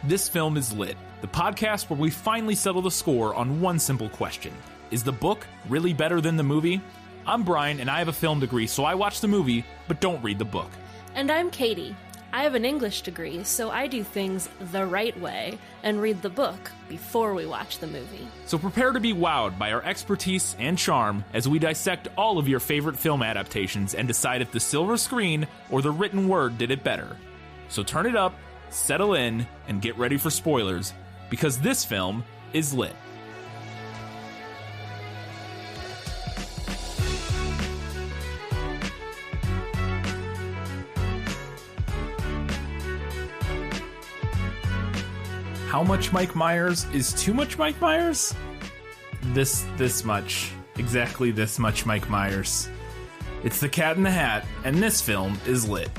This Film is Lit, the podcast where we finally settle the score on one simple question. Is the book really better than the movie? I'm Brian, and I have a film degree, so I watch the movie, but don't read the book. And I'm Katie. I have an English degree, so I do things the right way and read the book before we watch the movie. So prepare to be wowed by our expertise and charm as we dissect all of your favorite film adaptations and decide if the silver screen or the written word did it better. So turn it up, settle in, and get ready for spoilers, because this film is lit. How much Mike Myers is too much Mike Myers? This much. Exactly this much Mike Myers. It's The Cat in the Hat, and this film is lit.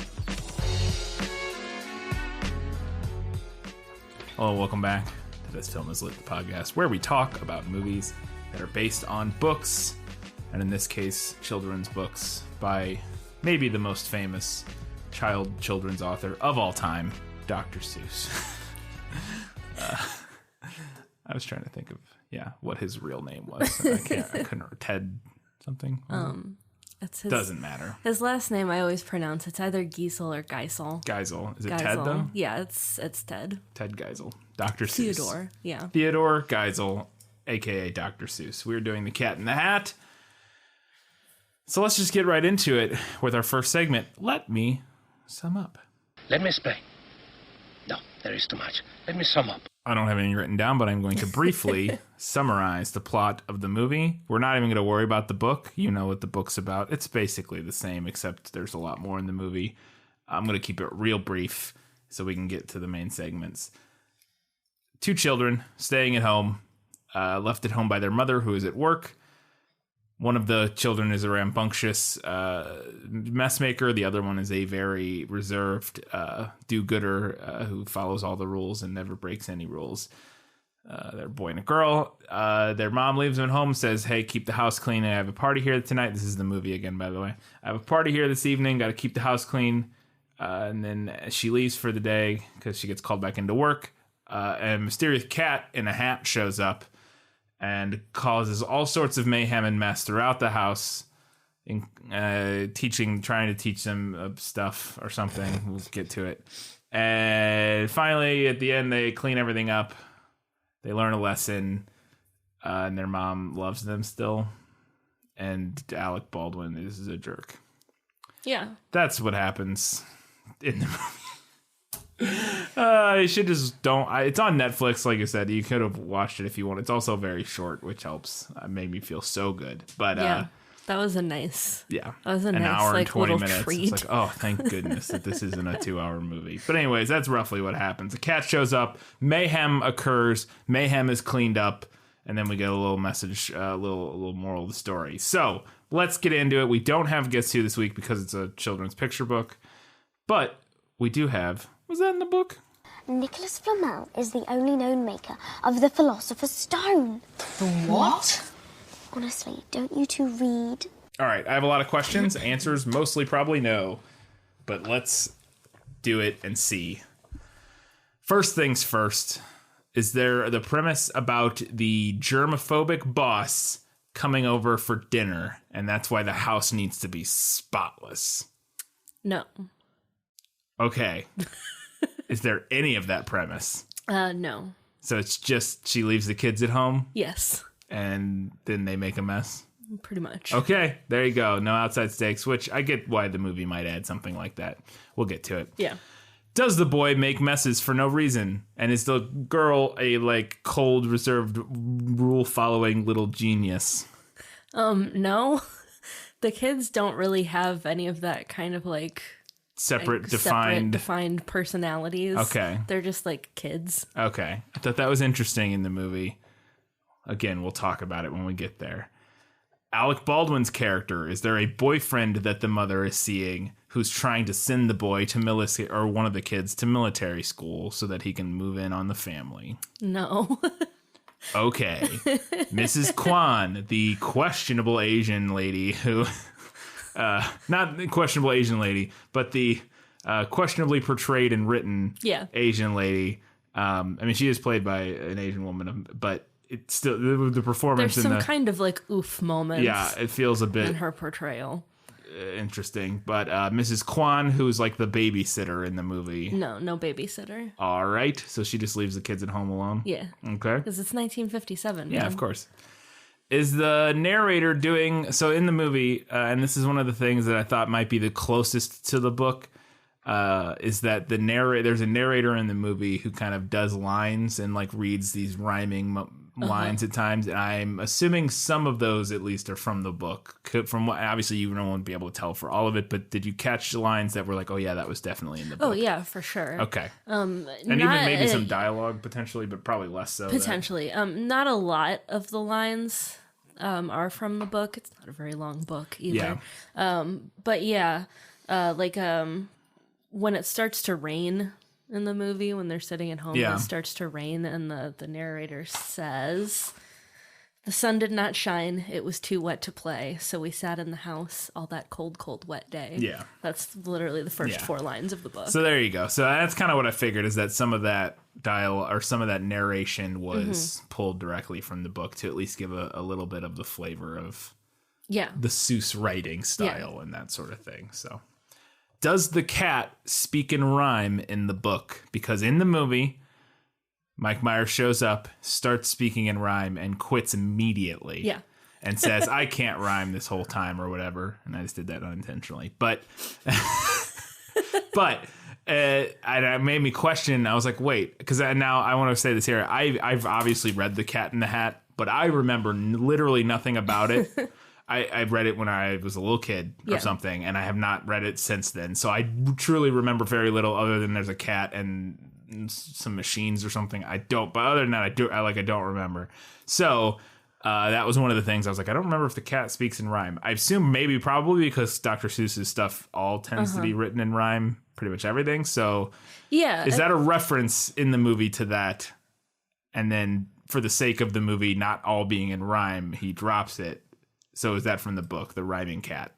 Hello, welcome back to This Film is Lit, the podcast, where we talk about movies that are based on books, and in this case, children's books, by maybe the most famous children's author of all time, Dr. Seuss. I was trying to think of, what his real name was. I couldn't, Ted something? It's his, doesn't matter. His last name I always pronounce. It's either Giesel or Geisel. Geisel. Is it Geisel. Ted, though? Yeah, it's Ted. Ted Geisel. Dr. Seuss. Theodore, yeah. Theodore Geisel, a.k.a. Dr. Seuss. We're doing The Cat in the Hat. So let's just get right into it with our first segment. Let me sum up. Let me explain. No, there is too much. Let me sum up. I don't have anything written down, but I'm going to briefly summarize the plot of the movie. We're not even going to worry about the book. You know what the book's about. It's basically the same, except there's a lot more in the movie. I'm going to keep it real brief so we can get to the main segments. Two children staying at home, left at home by their mother, who is at work. One of the children is a rambunctious messmaker. The other one is a very reserved do-gooder who follows all the rules and never breaks any rules. They're a boy and a girl. Their mom leaves them at home, says, hey, keep the house clean. I have a party here tonight. This is the movie again, by the way. I have a party here this evening. Got to keep the house clean. And then she leaves for the day because she gets called back into work. And a mysterious cat in a hat shows up and causes all sorts of mayhem and mess throughout the house, trying to teach them stuff or something. We'll get to it. And finally, at the end, they clean everything up. They learn a lesson, and their mom loves them still. And Alec Baldwin is a jerk. Yeah. That's what happens in the movie. You should just don't. It's on Netflix, like I said. You could have watched it if you want. It's also very short, which helps. It made me feel so good. But yeah, that was a nice. Yeah, that was an nice, hour and 20 minutes. Treat. It's like, oh, thank goodness that this isn't a 2-hour movie. But anyways, that's roughly what happens. The cat shows up. Mayhem occurs. Mayhem is cleaned up, and then we get a little message, a little moral of the story. So let's get into it. We don't have Guess Who this week because it's a children's picture book, but we do have. Was that in the book? Nicholas Flamel is the only known maker of the Philosopher's Stone. The what? Honestly, don't you two read? All right, I have a lot of questions. Answers mostly probably no, but let's do it and see. First things first, is there the premise about the germophobic boss coming over for dinner, and that's why the house needs to be spotless? No. Okay. Is there any of that premise? No. So it's just she leaves the kids at home? Yes. And then they make a mess? Pretty much. Okay, there you go. No outside stakes, which I get why the movie might add something like that. We'll get to it. Yeah. Does the boy make messes for no reason? And is the girl a, cold, reserved, rule-following little genius? No. The kids don't really have any of that kind of, Separate, defined personalities. Okay. They're just kids. Okay. I thought that was interesting in the movie. Again, we'll talk about it when we get there. Alec Baldwin's character, is there a boyfriend that the mother is seeing who's trying to send the boy to or one of the kids to military school so that he can move in on the family? No. Okay. Mrs. Kwan, the questionable Asian lady who not the questionable Asian lady, but the questionably portrayed and written Asian lady I mean, she is played by an Asian woman, but it's still the performance. There's some kind of like oof moments. Yeah, it feels a bit in her portrayal. Interesting. But Mrs. Kwan, who's like the babysitter in the movie. No babysitter. All right. So she just leaves the kids at home alone? Yeah. Okay. Because it's 1957. Yeah, man. of course. Is the narrator doing... So in the movie, and this is one of the things that I thought might be the closest to the book, is that there's a narrator in the movie who kind of does lines and like reads these rhyming lines at times, and I'm assuming some of those at least are from the book. From what, obviously you won't be able to tell for all of it, but did you catch the lines that were like, oh yeah, that was definitely in the book? Oh yeah, for sure. Okay. And even maybe some dialogue potentially, but probably less so. Potentially. Not a lot of the lines are from the book. It's not a very long book either. Yeah. But yeah, when it starts to rain in the movie, when they're sitting at home, it starts to rain, and the narrator says, "The sun did not shine, it was too wet to play, so we sat in the house all that cold, cold, wet day." Yeah. That's literally the first 4 lines of the book. So there you go. So that's kind of what I figured, is that some of that dialogue or some of that narration was pulled directly from the book to at least give a little bit of the flavor of the Seuss writing style and that sort of thing. So does the cat speak in rhyme in the book? Because in the movie, Mike Myers shows up, starts speaking in rhyme, and quits immediately. Yeah. And says, I can't rhyme this whole time or whatever. And I just did that unintentionally. But it made me question. I was like, wait, because now I want to say this here. I've obviously read The Cat in the Hat, but I remember literally nothing about it. I read it when I was a little kid or something, and I have not read it since then. So I truly remember very little other than there's a cat and some machines or something. But other than that, I don't remember. So that was one of the things I was like, I don't remember if the cat speaks in rhyme. I assume probably because Dr. Seuss's stuff all tends to be written in rhyme, pretty much everything. So is that a reference in the movie to that? And then for the sake of the movie not all being in rhyme, he drops it. So is that from the book, The Rhyming Cat?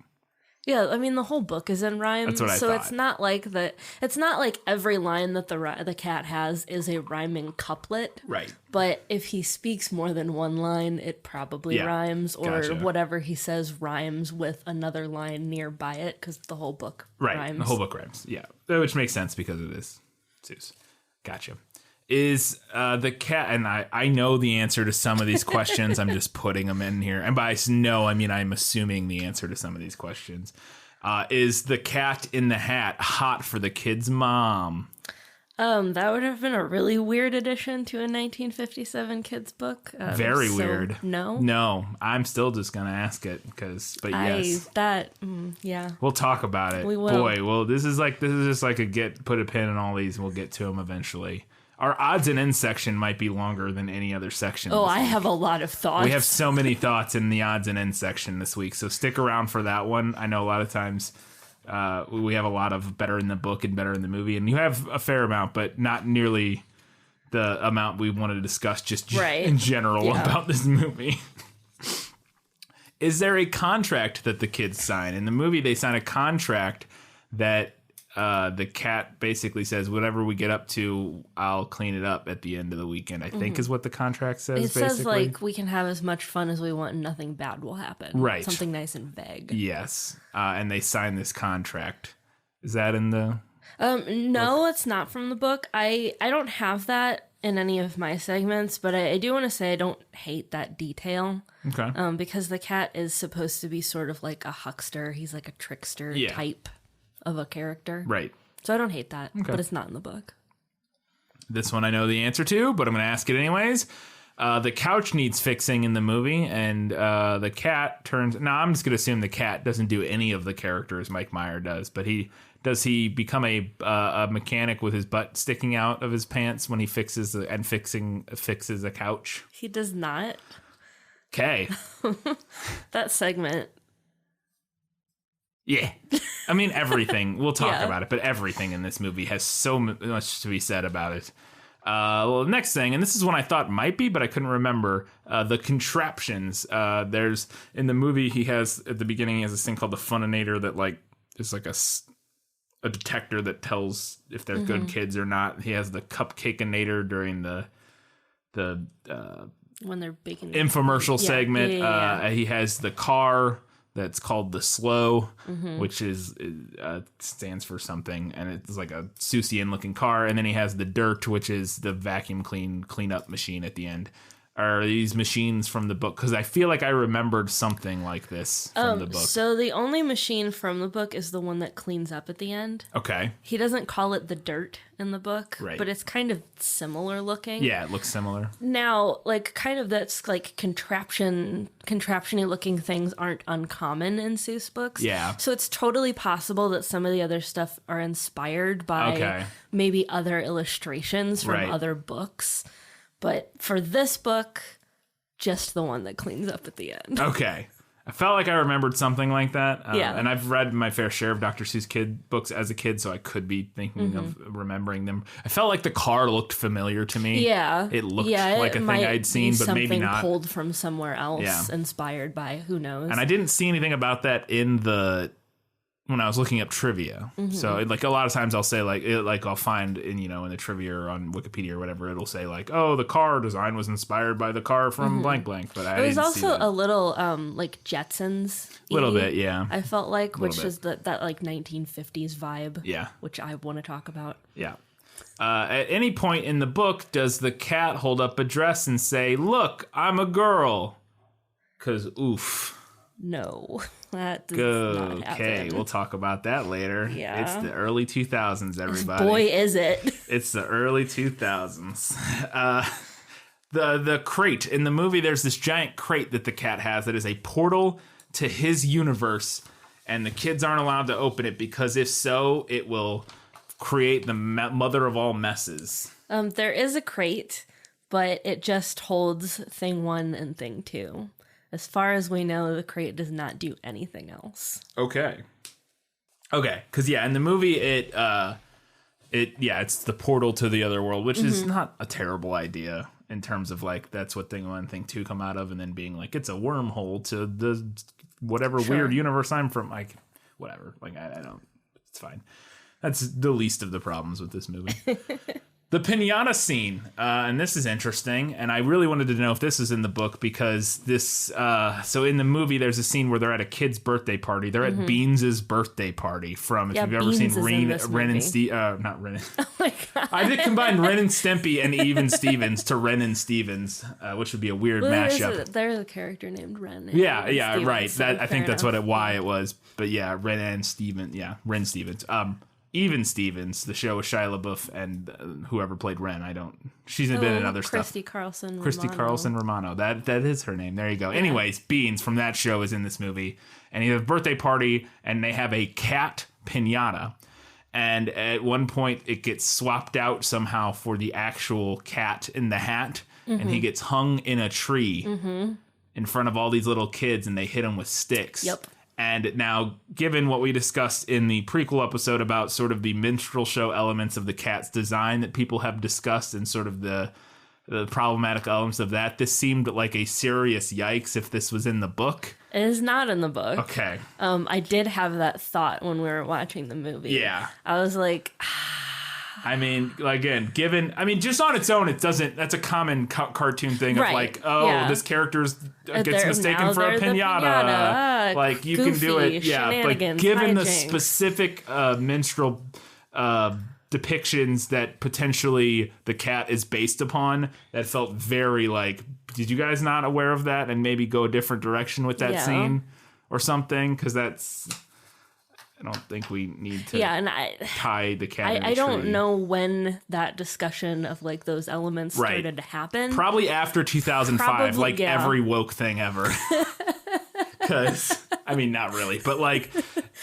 Yeah, I mean the whole book is in rhyme. That's what I thought. It's not like that. It's not like every line that the cat has is a rhyming couplet. Right. But if he speaks more than one line, it probably rhymes, or whatever he says rhymes with another line nearby it, because the whole book rhymes. The whole book rhymes. Yeah, which makes sense because it is Seuss. Gotcha. Is the cat, and I know the answer to some of these questions. I'm just putting them in here. And by know, I mean I'm assuming the answer to some of these questions. Is the cat in the hat hot for the kid's mom? That would have been a really weird addition to a 1957 kids book. Very weird. No, I'm still just gonna ask it yes. Yeah. We'll talk about it. We will. Boy, well, this is just like put a pin in all these, and we'll get to them eventually. Our odds and ends section might be longer than any other section. Oh, I have a lot of thoughts. We have so many thoughts in the odds and ends section this week, so stick around for that one. I know a lot of times we have a lot of better in the book and better in the movie, and you have a fair amount, but not nearly the amount we wanted to discuss just in general about this movie. Is there a contract that the kids sign? In the movie, they sign a contract that the cat basically says, whatever we get up to, I'll clean it up at the end of the weekend, I think is what the contract says. It says, like, we can have as much fun as we want and nothing bad will happen. Right. Something nice and vague. Yes. And they sign this contract. Is that in the... No, it's not from the book. I don't have that in any of my segments, but I do want to say I don't hate that detail. Okay. Because the cat is supposed to be sort of like a huckster. He's like a trickster type of a character. Right. So I don't hate that, but it's not in the book. This one I know the answer to, but I'm going to ask it anyways. The couch needs fixing in the movie, and the cat turns... Now, I'm just going to assume the cat doesn't do any of the characters Mike Meyer does, but does he become a mechanic with his butt sticking out of his pants when he fixes a couch? He does not. Okay. That segment... Yeah. I mean, everything. We'll talk about it, but everything in this movie has so much to be said about it. Well, next thing, and this is one I thought might be, but I couldn't remember, the contraptions. There's, in the movie, at the beginning, he has this thing called the Funinator that, like, is like a detector that tells if they're good kids or not. He has the cupcakeinator during the when they're baking infomercial segment. Yeah. He has the car that's called the Slow, which is stands for something, and it's like a Seussian looking car. And then he has the Dirt, which is the vacuum cleanup machine at the end. Are these machines from the book? Because I feel like I remembered something like this from the book. So the only machine from the book is the one that cleans up at the end. Okay. He doesn't call it the Dirt in the book, Right. but it's kind of similar looking. Yeah, it looks similar. Now, like, kind of that's like contraption-y looking things aren't uncommon in Seuss books. Yeah. So it's totally possible that some of the other stuff are inspired by maybe other illustrations from other books. But for this book, just the one that cleans up at the end. Okay. I felt like I remembered something like that. Yeah. And I've read my fair share of Dr. Seuss kid books as a kid, so I could be thinking of remembering them. I felt like the car looked familiar to me. Yeah. It looked like a thing I'd seen, but maybe not. Something pulled from somewhere else, inspired by, who knows. And I didn't see anything about that when I was looking up trivia. So like a lot of times I'll say I'll find in the trivia or on Wikipedia or whatever, it'll say like, oh, the car design was inspired by the car from blank blank. But I it was didn't also see that. a little like Jetsons. A little bit, yeah. I felt like, which bit. is that like 1950s vibe. Yeah. Which I want to talk about. Yeah. At any point in the book, does the cat hold up a dress and say, look, I'm a girl? Because oof. No, that does not happen. Okay, we'll talk about that later. Yeah. It's the early 2000s, everybody. Boy, is it. It's the early 2000s. The crate. In the movie, there's this giant crate that the cat has that is a portal to his universe, and the kids aren't allowed to open it because if so, it will create the mother of all messes. There is a crate, but it just holds thing 1 and thing 2. As far as we know, the crate does not do anything else. Okay, because in the movie it's the portal to the other world, which is not a terrible idea in terms of like that's what thing 1, thing 2 come out of, and then being like it's a wormhole to the whatever weird universe I'm from. Like whatever, like I don't. It's fine. That's the least of the problems with this movie. The piñata scene, and this is interesting, and I really wanted to know if this is in the book because this, so in the movie there's a scene where they're at a kid's birthday party. They're at Beans' birthday party from, if you've ever seen Ren and Stimpy, not Ren. Oh my God. I did combine Ren and Stimpy and Even Stevens to Ren and Stevens, which would be a weird mashup. There's a character named Ren. Yeah, Stevens, right. So I think that's enough. why it was, but yeah, Ren and Stevens, Ren Stevens. Even Stevens, the show with Shia LaBeouf and whoever played Ren. She's been in other stuff. Christy Carlson Romano. That is her name. There you go. Yeah. Anyways, Beans from that show is in this movie. And he has a birthday party and they have a cat piñata. And at one point it gets swapped out somehow for the actual cat in the hat. And he gets hung in a tree in front of all these little kids and they hit him with sticks. Yep. And now, given what we discussed in the prequel episode about sort of the minstrel show elements of the cat's design that people have discussed and sort of the problematic elements of that, this seemed like a serious yikes if this was in the book. It is not in the book. Okay. I did have that thought when we were watching the movie. Yeah. I was like... I mean, again, just on its own, it doesn't. That's a common cartoon thing of like, this character's gets mistaken for a piñata. Like you can do it, Like given the specific minstrel depictions that potentially the cat is based upon, that felt very like. Did you guys not aware of that and maybe go a different direction with that scene or something? Because that's. I don't think we need to tie the cat in a tree. I don't know when that discussion of like those elements started to happen. Probably after 2005, every woke thing ever. Because, not really, but like,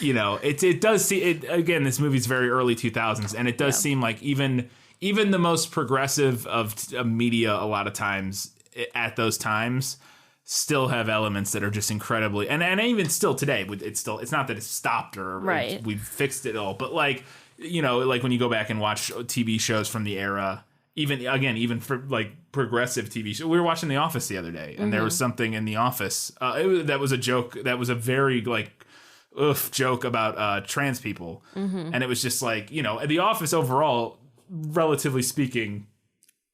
it does see it again. This movie's very early 2000s, and it does seem like even the most progressive of media, a lot of times at those times, still have elements that are just incredibly and even still today it's not that it's stopped or we've fixed it all, but like when you go back and watch TV shows from the era, even for like progressive TV shows. We were watching The Office the other day and there was something in The Office that was a joke that was a very like joke about trans people. And it was just like, you know, The Office overall, relatively speaking,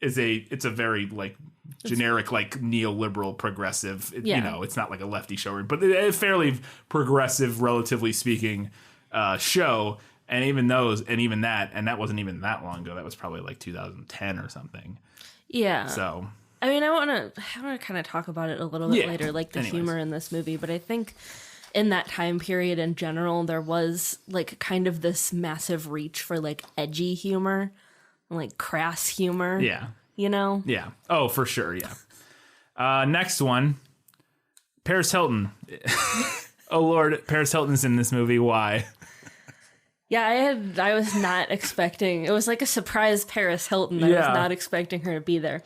it's a very like generic like neoliberal progressive, you know, it's not like a lefty show, but a fairly progressive, relatively speaking, show. And even that wasn't even that long ago. That was probably like 2010 or something. Yeah. So I mean, I want to kind of talk about it a little bit later, like the humor in this movie. But I think in that time period in general, there was like kind of this massive reach for like edgy humor, like crass humor. Yeah. You know? Yeah. Oh, for sure. Yeah. Next one, Paris Hilton. Oh, Lord. Paris Hilton's in this movie. Why? Yeah, I was not expecting. It was like a surprise Paris Hilton. I was not expecting her to be there.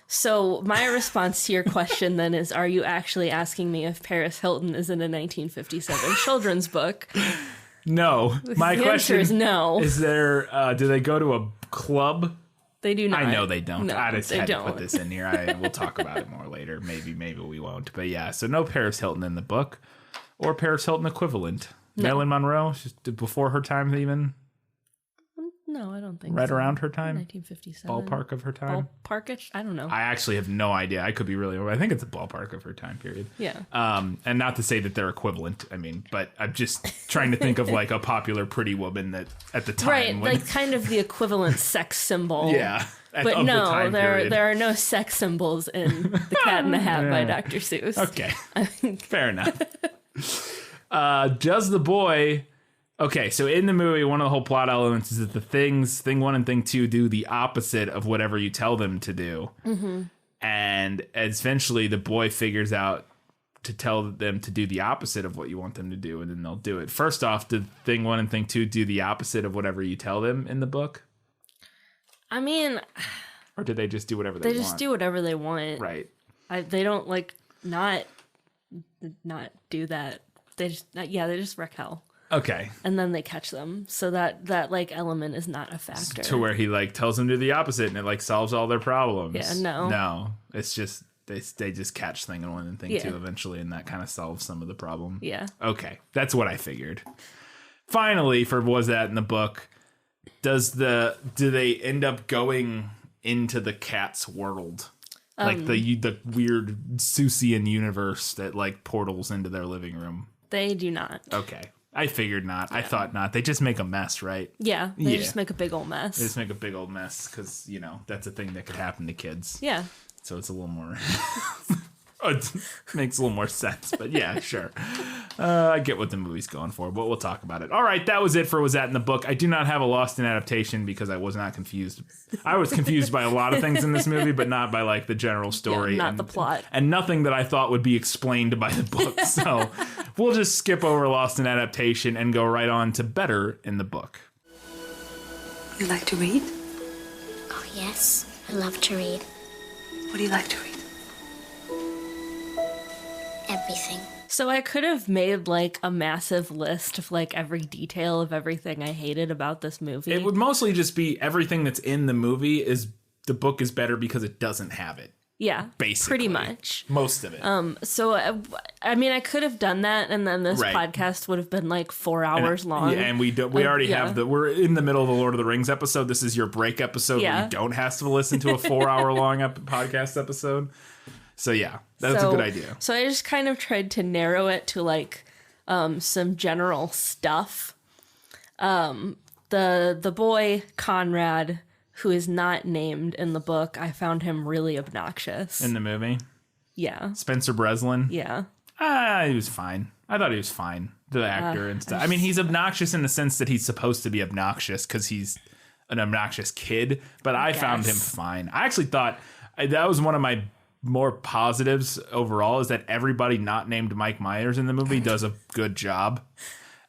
So my response to your question then is, are you actually asking me if Paris Hilton is in a 1957 children's book? No. My question is no. Is there, do they go to a club? They do not. I know they don't. No, I just had don't. to put this in here. We'll talk about it more later. Maybe we won't. But yeah, so no Paris Hilton in the book or Paris Hilton equivalent. No. Marilyn Monroe, before her time even? No, I don't think right so. Around her time? 1957. Ballpark of her time? Ballparkish? I don't know. I actually have no idea. I could be really wrong. I think it's a ballpark of her time period. Yeah. And not to say that they're equivalent, I mean, but I'm just trying to think of like a popular pretty woman that at the time. Right, like kind of the equivalent sex symbol. Yeah. But no, there are no sex symbols in The Cat in the Hat by Dr. Seuss. Okay. Fair enough. Does the boy... Okay, so in the movie, one of the whole plot elements is that the thing 1 and thing 2 do the opposite of whatever you tell them to do. Mm-hmm. And eventually the boy figures out to tell them to do the opposite of what you want them to do, and then they'll do it. First off, did thing 1 and thing 2 do the opposite of whatever you tell them in the book? I mean... Or did they just do whatever they want? They just do whatever they want. Right. They don't, like, not do that. They just wreck hell. Okay. And then they catch them. So that like element is not a factor. To where he like tells them to do the opposite and it like solves all their problems. Yeah, no. No. It's just they just catch thing 1 and thing 2 eventually, and that kind of solves some of the problem. Yeah. Okay. That's what I figured. Finally, for was that in the book, do they end up going into the cat's world? Like the weird Seussian universe that like portals into their living room. They do not. Okay. I figured not. Yeah. I thought not. They just make a mess, right? Yeah, they just make a big old mess. They just make a big old mess because, you know, that's a thing that could happen to kids. Yeah. So it's a little more... it makes a little more sense, but yeah, sure. I get what the movie's going for, but we'll talk about it. All right, that was it for Was That in the Book. I do not have a Lost in Adaptation because I was not confused. I was confused by a lot of things in this movie, but not by like the general story. Yeah, not the plot. And nothing that I thought would be explained by the book. So we'll just skip over Lost in Adaptation and go right on to Better in the Book. You like to read? Oh, yes. I love to read. What do you like to read? Everything. So I could have made like a massive list of like every detail of everything I hated about this movie. It would mostly just be everything that's in the movie is the book is better because it doesn't have it. Yeah, basically. Pretty much. Most of it. So, I mean, I could have done that, and then this podcast would have been like 4 hours long. Yeah, and we already have we're in the middle of the Lord of the Rings episode. This is your break episode where you don't have to listen to a 4 hour long podcast episode. So yeah, that's a good idea. So I just kind of tried to narrow it to like some general stuff. The boy Conrad, who is not named in the book, I found him really obnoxious. In the movie? Yeah. Spencer Breslin? Yeah. He was fine. I thought he was fine. The actor and stuff. I mean, he's obnoxious in the sense that he's supposed to be obnoxious because he's an obnoxious kid, but I found him fine. I actually thought that was one of my more positives overall, is that everybody not named Mike Myers in the movie does a good job.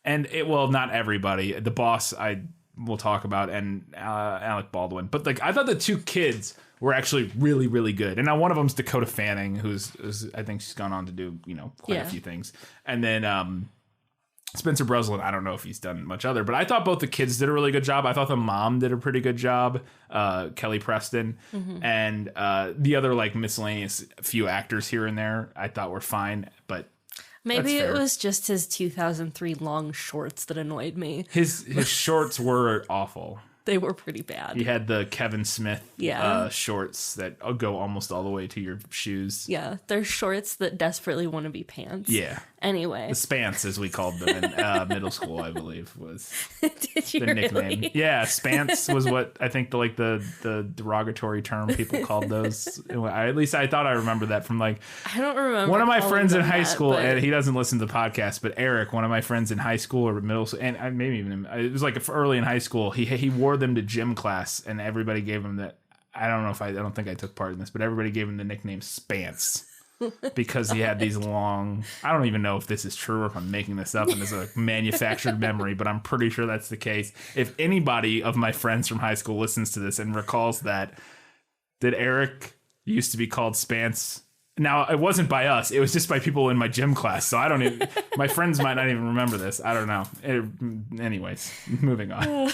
And not everybody. The boss we'll talk about, and Alec Baldwin. But like, I thought the two kids were actually really, really good. And now one of them's Dakota Fanning, who's I think she's gone on to do, quite a few things. And then Spencer Breslin, I don't know if he's done much other, but I thought both the kids did a really good job. I thought the mom did a pretty good job, Kelly Preston. Mm-hmm. And the other like miscellaneous few actors here and there I thought were fine, but Maybe it was just his 2003 long shorts that annoyed me. His shorts were awful. They were pretty bad. He had the Kevin Smith shorts that go almost all the way to your shoes. Yeah, they're shorts that desperately want to be pants. Yeah. Anyway. The Spants, as we called them in middle school, I believe, was Did you the nickname. really? Yeah, Spants was what I think the derogatory term people called those. At least I thought I remember that from I don't remember. one of my friends in high school, but... and he doesn't listen to the podcast, but Eric, one of my friends in high school or middle school, and maybe even it was early in high school, he wore them to gym class, and everybody gave him that. I don't think I took part in this, but everybody gave him the nickname Spants. Because he had these long, I don't even know if this is true or if I'm making this up and it's a manufactured memory, but I'm pretty sure that's the case. If anybody of my friends from high school listens to this and recalls that Eric used to be called Spants. Now, it wasn't by us. It was just by people in my gym class. So I don't even, my friends might not even remember this. I don't know. Anyways, moving on.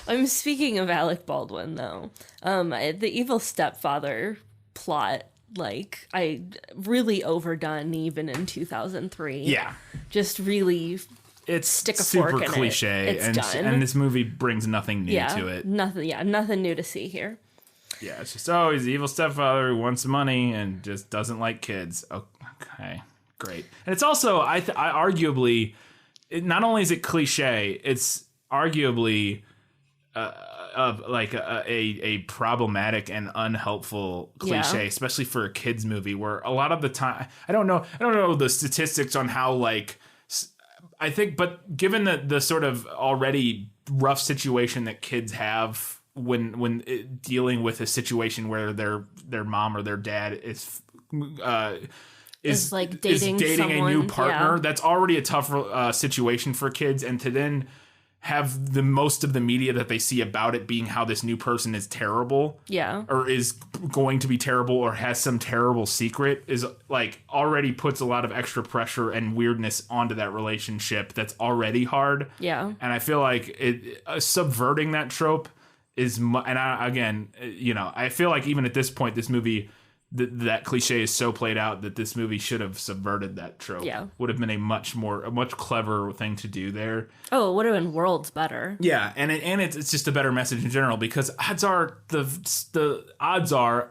I'm speaking of Alec Baldwin, though. The evil stepfather plot. I really overdone even in 2003. Yeah. Just really stick a fork in it. Super cliche. It's done. And this movie brings nothing new to it. Nothing new to see here. Yeah, it's just, he's the evil stepfather who wants money and just doesn't like kids. Okay, great. And it's also, I arguably, not only is it cliche, it's arguably... a problematic and unhelpful cliche, especially for a kids movie, where a lot of the time I don't know the statistics on how I think, but given the sort of already rough situation that kids have when dealing with a situation where their mom or their dad is dating someone, a new partner, that's already a tough situation for kids, and to then have the most of the media that they see about it being how this new person is terrible, or is going to be terrible, or has some terrible secret, is already puts a lot of extra pressure and weirdness onto that relationship that's already hard. Yeah, and I feel like subverting that trope is, I feel like even at this point, this movie. That cliche is so played out that this movie should have subverted that trope. Yeah. Would have been a much cleverer thing to do there. Oh, it would have been worlds better. Yeah, and it's just a better message in general, because odds are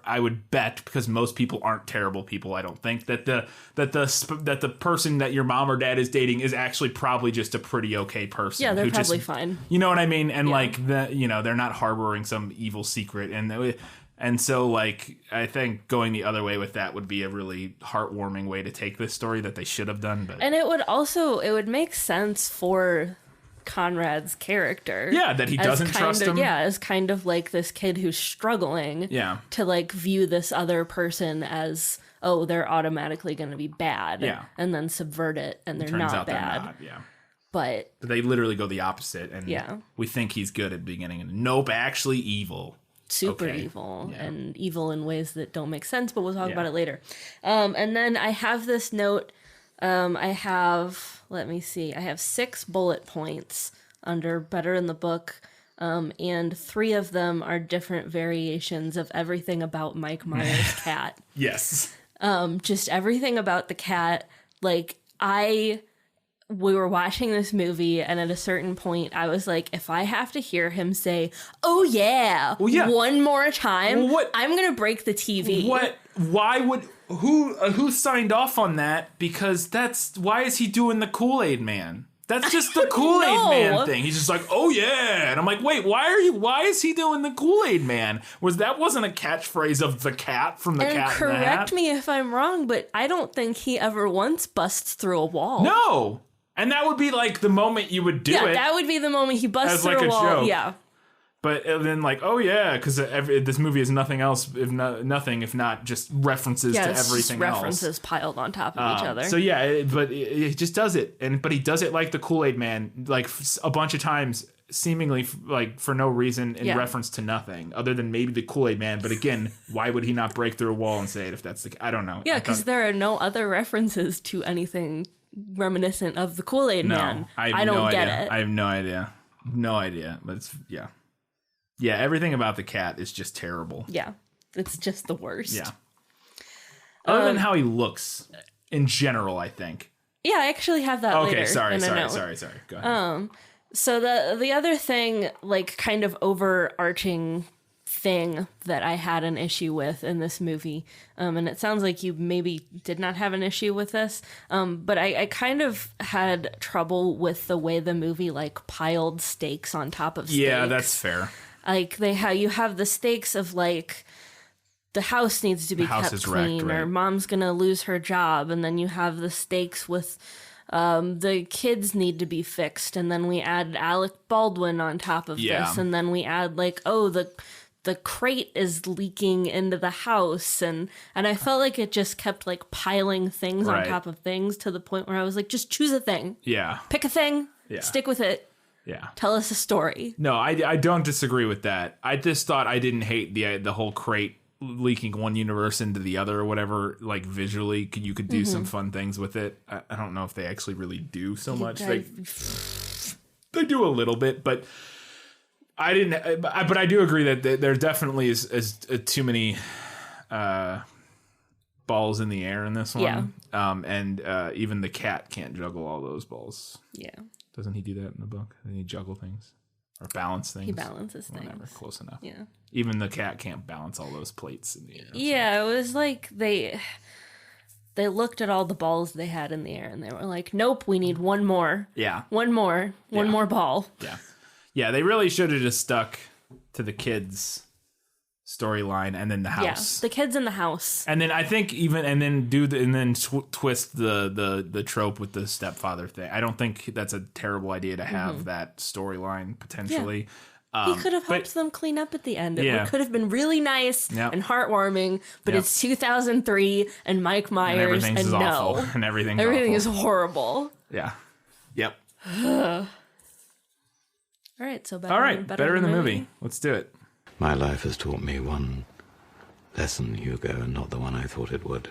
I would bet, because most people aren't terrible people, I don't think, that the person that your mom or dad is dating is actually probably just a pretty okay person. Yeah, they're probably fine. You know what I mean? And they're not harboring some evil secret, and so, I think going the other way with that would be a really heartwarming way to take this story that they should have done. And it would make sense for Conrad's character. Yeah, that he doesn't trust him. Yeah, as kind of like this kid who's struggling to view this other person as, they're automatically going to be bad. Yeah. And then subvert it, and they're not bad. They're not, yeah. But they literally go the opposite, and we think he's good at the beginning, and nope, actually evil. Super evil, and evil in ways that don't make sense, but we'll talk about it later. And then I have this note. I have 6 bullet points under better in the book, and 3 of them are different variations of everything about Mike Myers' cat. Yes. Just everything about the cat. We were watching this movie, and at a certain point, I was like, if I have to hear him say, "Oh yeah, one more time," I'm gonna break the TV. What? Why would who signed off on that? Because why is he doing the Kool-Aid Man? That's just the Kool-Aid Man thing. He's just like, "Oh yeah," and I'm like, "Wait, why is he doing the Kool-Aid Man? Wasn't a catchphrase of the cat from the Cat in the Hat?" Correct me if I'm wrong, but I don't think he ever once busts through a wall. No. And that would be the moment you would do it. Yeah, that would be the moment he busts through a wall. Joke. Yeah. But then because this movie is nothing else, if not just references to everything else. References piled on top of each other. So but he just does it, but he does it like the Kool-Aid Man, a bunch of times, seemingly for no reason, in reference to nothing other than maybe the Kool-Aid Man. But again, why would he not break through a wall and say it if that's I don't know. Yeah, because there are no other references to anything reminiscent of the Kool-Aid Man. I don't get it. I have no idea. But it's everything about the cat is just terrible. Yeah, it's just the worst. Yeah. Other than how he looks in general, I think Yeah, I actually have that later. Okay, sorry. Go ahead. So the other thing, like kind of overarching thing that I had an issue with in this movie, and it sounds like you maybe did not have an issue with this, but I kind of had trouble with the way the movie like piled stakes on top of stakes. Yeah, that's fair. Like you have the stakes of like the house needs to be kept clean, wrecked, right? or mom's gonna lose her job, and then you have the stakes with the kids need to be fixed, and then we add Alec Baldwin on top of this, and then we add like, oh, the crate is leaking into the house, and I felt like it just kept like piling things on top of things to the point where I was like, just choose a thing. Yeah. Pick a thing. Yeah. Stick with it. Yeah. Tell us a story. No, I don't disagree with that. I just thought I didn't hate the whole crate leaking one universe into the other or whatever. Like visually, you could do some fun things with it. I don't know if they actually really do so much. They do a little bit, but I didn't. But I do agree that there definitely is too many balls in the air in this one. Yeah. And even the cat can't juggle all those balls. Yeah. Doesn't he do that in the book? Doesn't he juggle things? Or balance things? He balances Whatever, things. close enough. Yeah. Even the cat can't balance all those plates in the air. Yeah, it was like they looked at all the balls they had in the air and they were like, nope, we need one more. Yeah. One more ball. Yeah. Yeah, they really should have just stuck to the kids' storyline and then the house. Yeah, the kids in the house. And then I think twist the trope with the stepfather thing. I don't think that's a terrible idea to have that storyline potentially. Yeah. He could have helped them clean up at the end. It could have been really nice and heartwarming, but it's 2003 and Mike Myers and no. Awful, and everything is horrible. Yeah. Yep. All right, so better in the movie. Let's do it. My life has taught me one lesson, Hugo, and not the one I thought it would.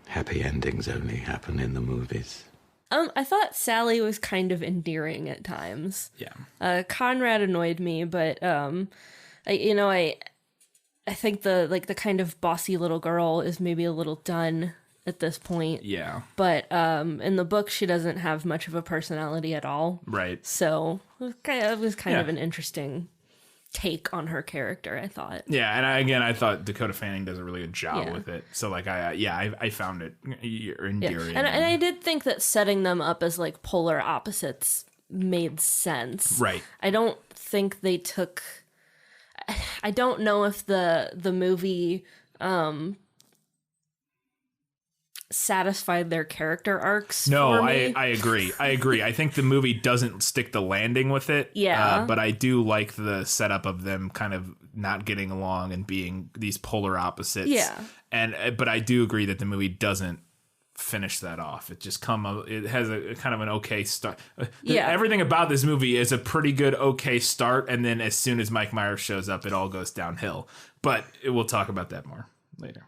Happy endings only happen in the movies. I thought Sally was kind of endearing at times. Yeah. Conrad annoyed me, but I think the kind of bossy little girl is maybe a little done at this point. Yeah. But in the book, she doesn't have much of a personality at all. Right. So it was kind of an interesting take on her character, I thought. Yeah, and I thought Dakota Fanning does a really good job with it. So like I found it endearing. Yeah. And I did think that setting them up as like polar opposites made sense. Right. I don't think they took I don't know if the movie satisfied their character arcs. No, I agree. I think the movie doesn't stick the landing with it. Yeah. But I do like the setup of them kind of not getting along and being these polar opposites. Yeah. But I do agree that the movie doesn't finish that off. It has a kind of an okay start. Everything about this movie is a pretty good okay start, and then as soon as Mike Myers shows up, it all goes downhill. But we'll talk about that more later.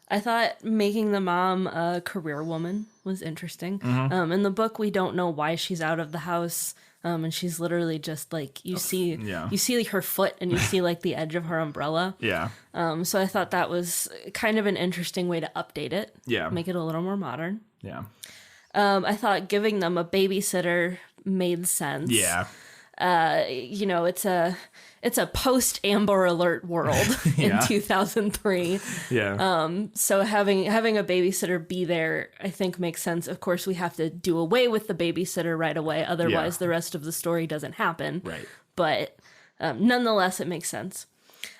I thought making the mom a career woman was interesting. In the book, we don't know why she's out of the house, and she's literally just like you see her foot and you see like the edge of her umbrella. Yeah. So I thought that was kind of an interesting way to update it. Yeah. Make it a little more modern. Yeah. I thought giving them a babysitter made sense. Yeah. It's a post Amber Alert world in 2003. Yeah. So having a babysitter be there, I think makes sense. Of course, we have to do away with the babysitter right away. Otherwise, the rest of the story doesn't happen. Right. But nonetheless, it makes sense.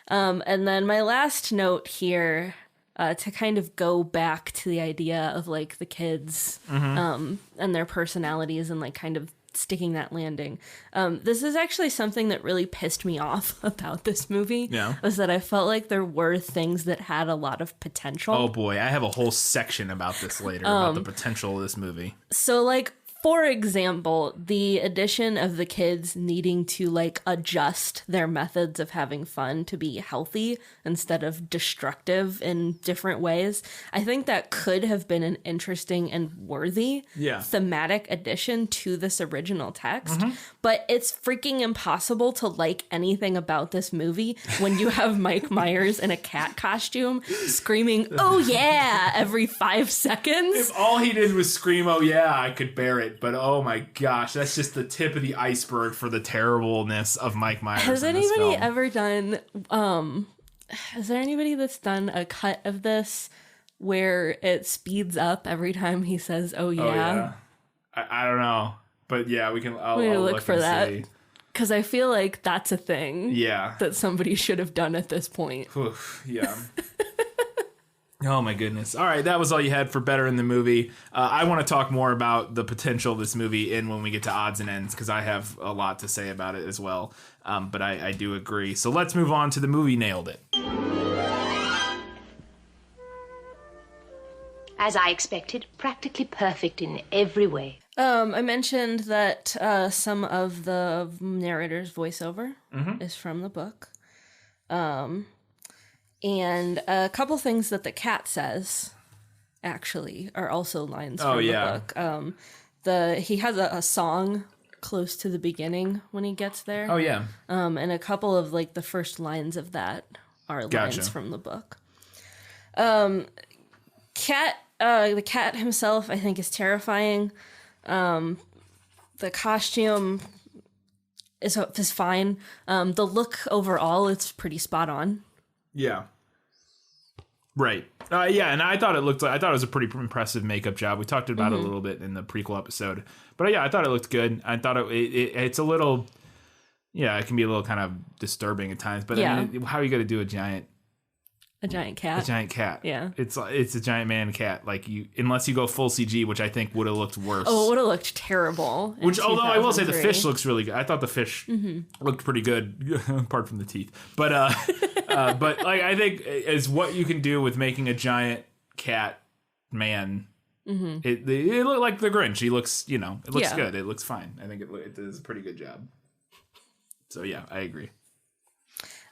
And then my last note here, to kind of go back to the idea of like the kids and their personalities and like kind of sticking that landing. This is actually something that really pissed me off about this movie. Yeah. Was that I felt like there were things that had a lot of potential. Oh boy, I have a whole section about this later, about the potential of this movie. So like For example, the addition of the kids needing to like adjust their methods of having fun to be healthy instead of destructive in different ways. I think that could have been an interesting and worthy thematic addition to this original text. But it's freaking impossible to like anything about this movie when you have Mike Myers in a cat costume screaming, "Oh yeah," every 5 seconds. If all he did was scream, "Oh yeah," I could bear it. But oh my gosh, that's just the tip of the iceberg for the terribleness of Mike Myers. Has anybody ever done, is there anybody that's done a cut of this where it speeds up every time he says, "Oh yeah"? Oh, yeah. I don't know. But yeah, I'll look for that. See. Because I feel like that's a thing that somebody should have done at this point. Oof, yeah. Oh my goodness. All right, that was all you had for Better in the Movie. I want to talk more about the potential of this movie when we get to odds and ends, because I have a lot to say about it as well. But I do agree. So let's move on to the movie Nailed It. As I expected, practically perfect in every way. I mentioned that some of the narrator's voiceover is from the book. And a couple things that the cat says, actually, are also lines from the book. He has a song close to the beginning when he gets there. Oh, yeah. And a couple of, like, the first lines of that are lines from the book. The cat himself, I think, is terrifying. The costume is fine. The look overall, it's pretty spot on. Yeah. Right. And I thought it was a pretty impressive makeup job. We talked about it a little bit in the prequel episode. But yeah, I thought it looked good. I thought it's a little, it can be a little kind of disturbing at times. But I mean, how are you going to do a giant cat? A giant cat. Yeah. It's a giant man cat. Like unless you go full CG, which I think would have looked worse. Oh, it would have looked terrible. Which, although I will say the fish looks really good. I thought the fish looked pretty good, apart from the teeth. But but like I think is what you can do with making a giant cat man. It looked like the Grinch. He looks, it looks good. It looks fine. I think it does a pretty good job. So yeah, I agree.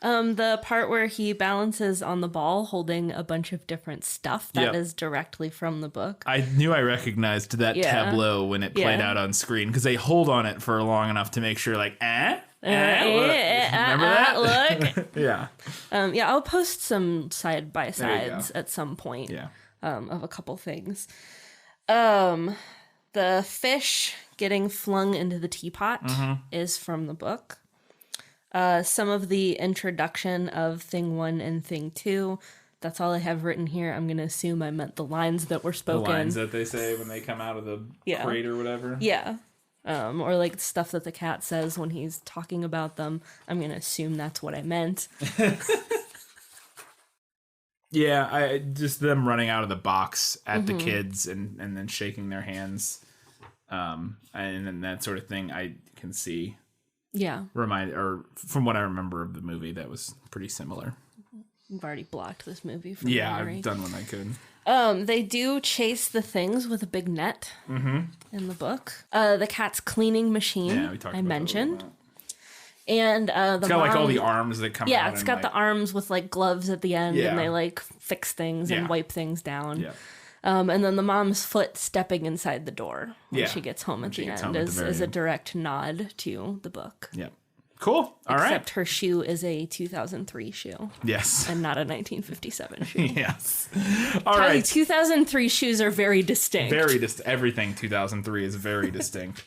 The part where he balances on the ball holding a bunch of different stuff, that is directly from the book. I knew I recognized that tableau when it played out on screen, because they hold on it for long enough to make sure, like, remember that? Look. Yeah. I'll post some side-by-sides at some point of a couple things. The fish getting flung into the teapot is from the book. Some of the introduction of Thing 1 and Thing 2, that's all I have written here. I'm going to assume I meant the lines that were spoken. The lines that they say when they come out of the crate or whatever. Yeah. Or like stuff that the cat says when he's talking about them. I'm going to assume that's what I meant. Yeah, just them running out of the box at the kids and then shaking their hands. And then that sort of thing I can see. Yeah. From what I remember of the movie, that was pretty similar. I've already blocked this movie from memory. I've done what I could. They do chase the things with a big net in the book. The cat's cleaning machine, we talked about mentioned. And it's got like all the arms that come out. Yeah, it's got the arms with like gloves at the end, and they like fix things and wipe things down. Yeah. And then the mom's foot stepping inside the door when she gets home at the end is a direct nod to the book. Yeah. Cool. All right. Except her shoe is a 2003 shoe. Yes. And not a 1957 shoe. Yes. All right. 2003 shoes are very distinct. Everything 2003 is very distinct.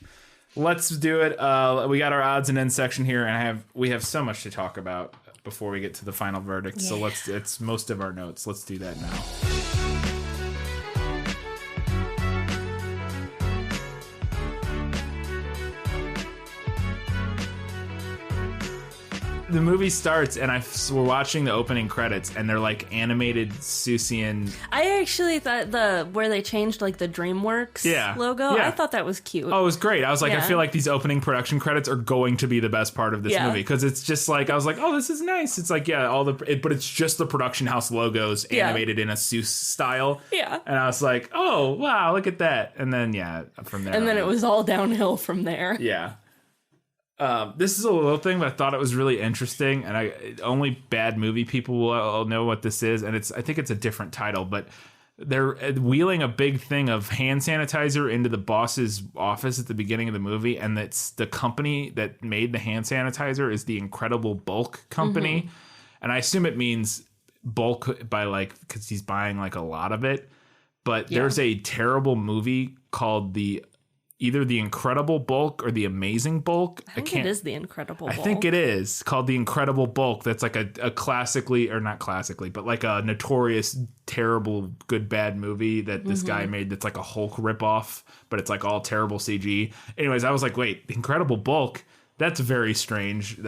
Let's do it. We got our odds and ends section here, and we have so much to talk about before we get to the final verdict. Yeah. So it's most of our notes. Let's do that now. the movie starts, and we're watching the opening credits, and they're like animated Seussian. I actually thought where they changed like the DreamWorks logo. Yeah. I thought that was cute. Oh, it was great. I was like, Yeah. I feel like these opening production credits are going to be the best part of this movie, because it's just like, I was like, oh, this is nice. It's like, but it's just the production house logos animated in a Seuss style. Yeah. And I was like, oh wow, look at that. And then from there. And then it was all downhill from there. Yeah. This is a little thing, but I thought it was really interesting, and only bad movie people will know what this is, and I think it's a different title, but they're wheeling a big thing of hand sanitizer into the boss's office at the beginning of the movie, and that's the company that made the hand sanitizer is the Incredible Bulk Company, and I assume it means bulk by because he's buying a lot of it, but there's a terrible movie called either the Incredible Bulk or the Amazing Bulk. I think it is the Incredible Bulk. I think it is called the Incredible Bulk. That's like a classically, or not classically, but like a notorious, terrible, good, bad movie that this guy made that's like a Hulk ripoff, but it's like all terrible CG. Anyways, I was like, wait, Incredible Bulk? That's a very strange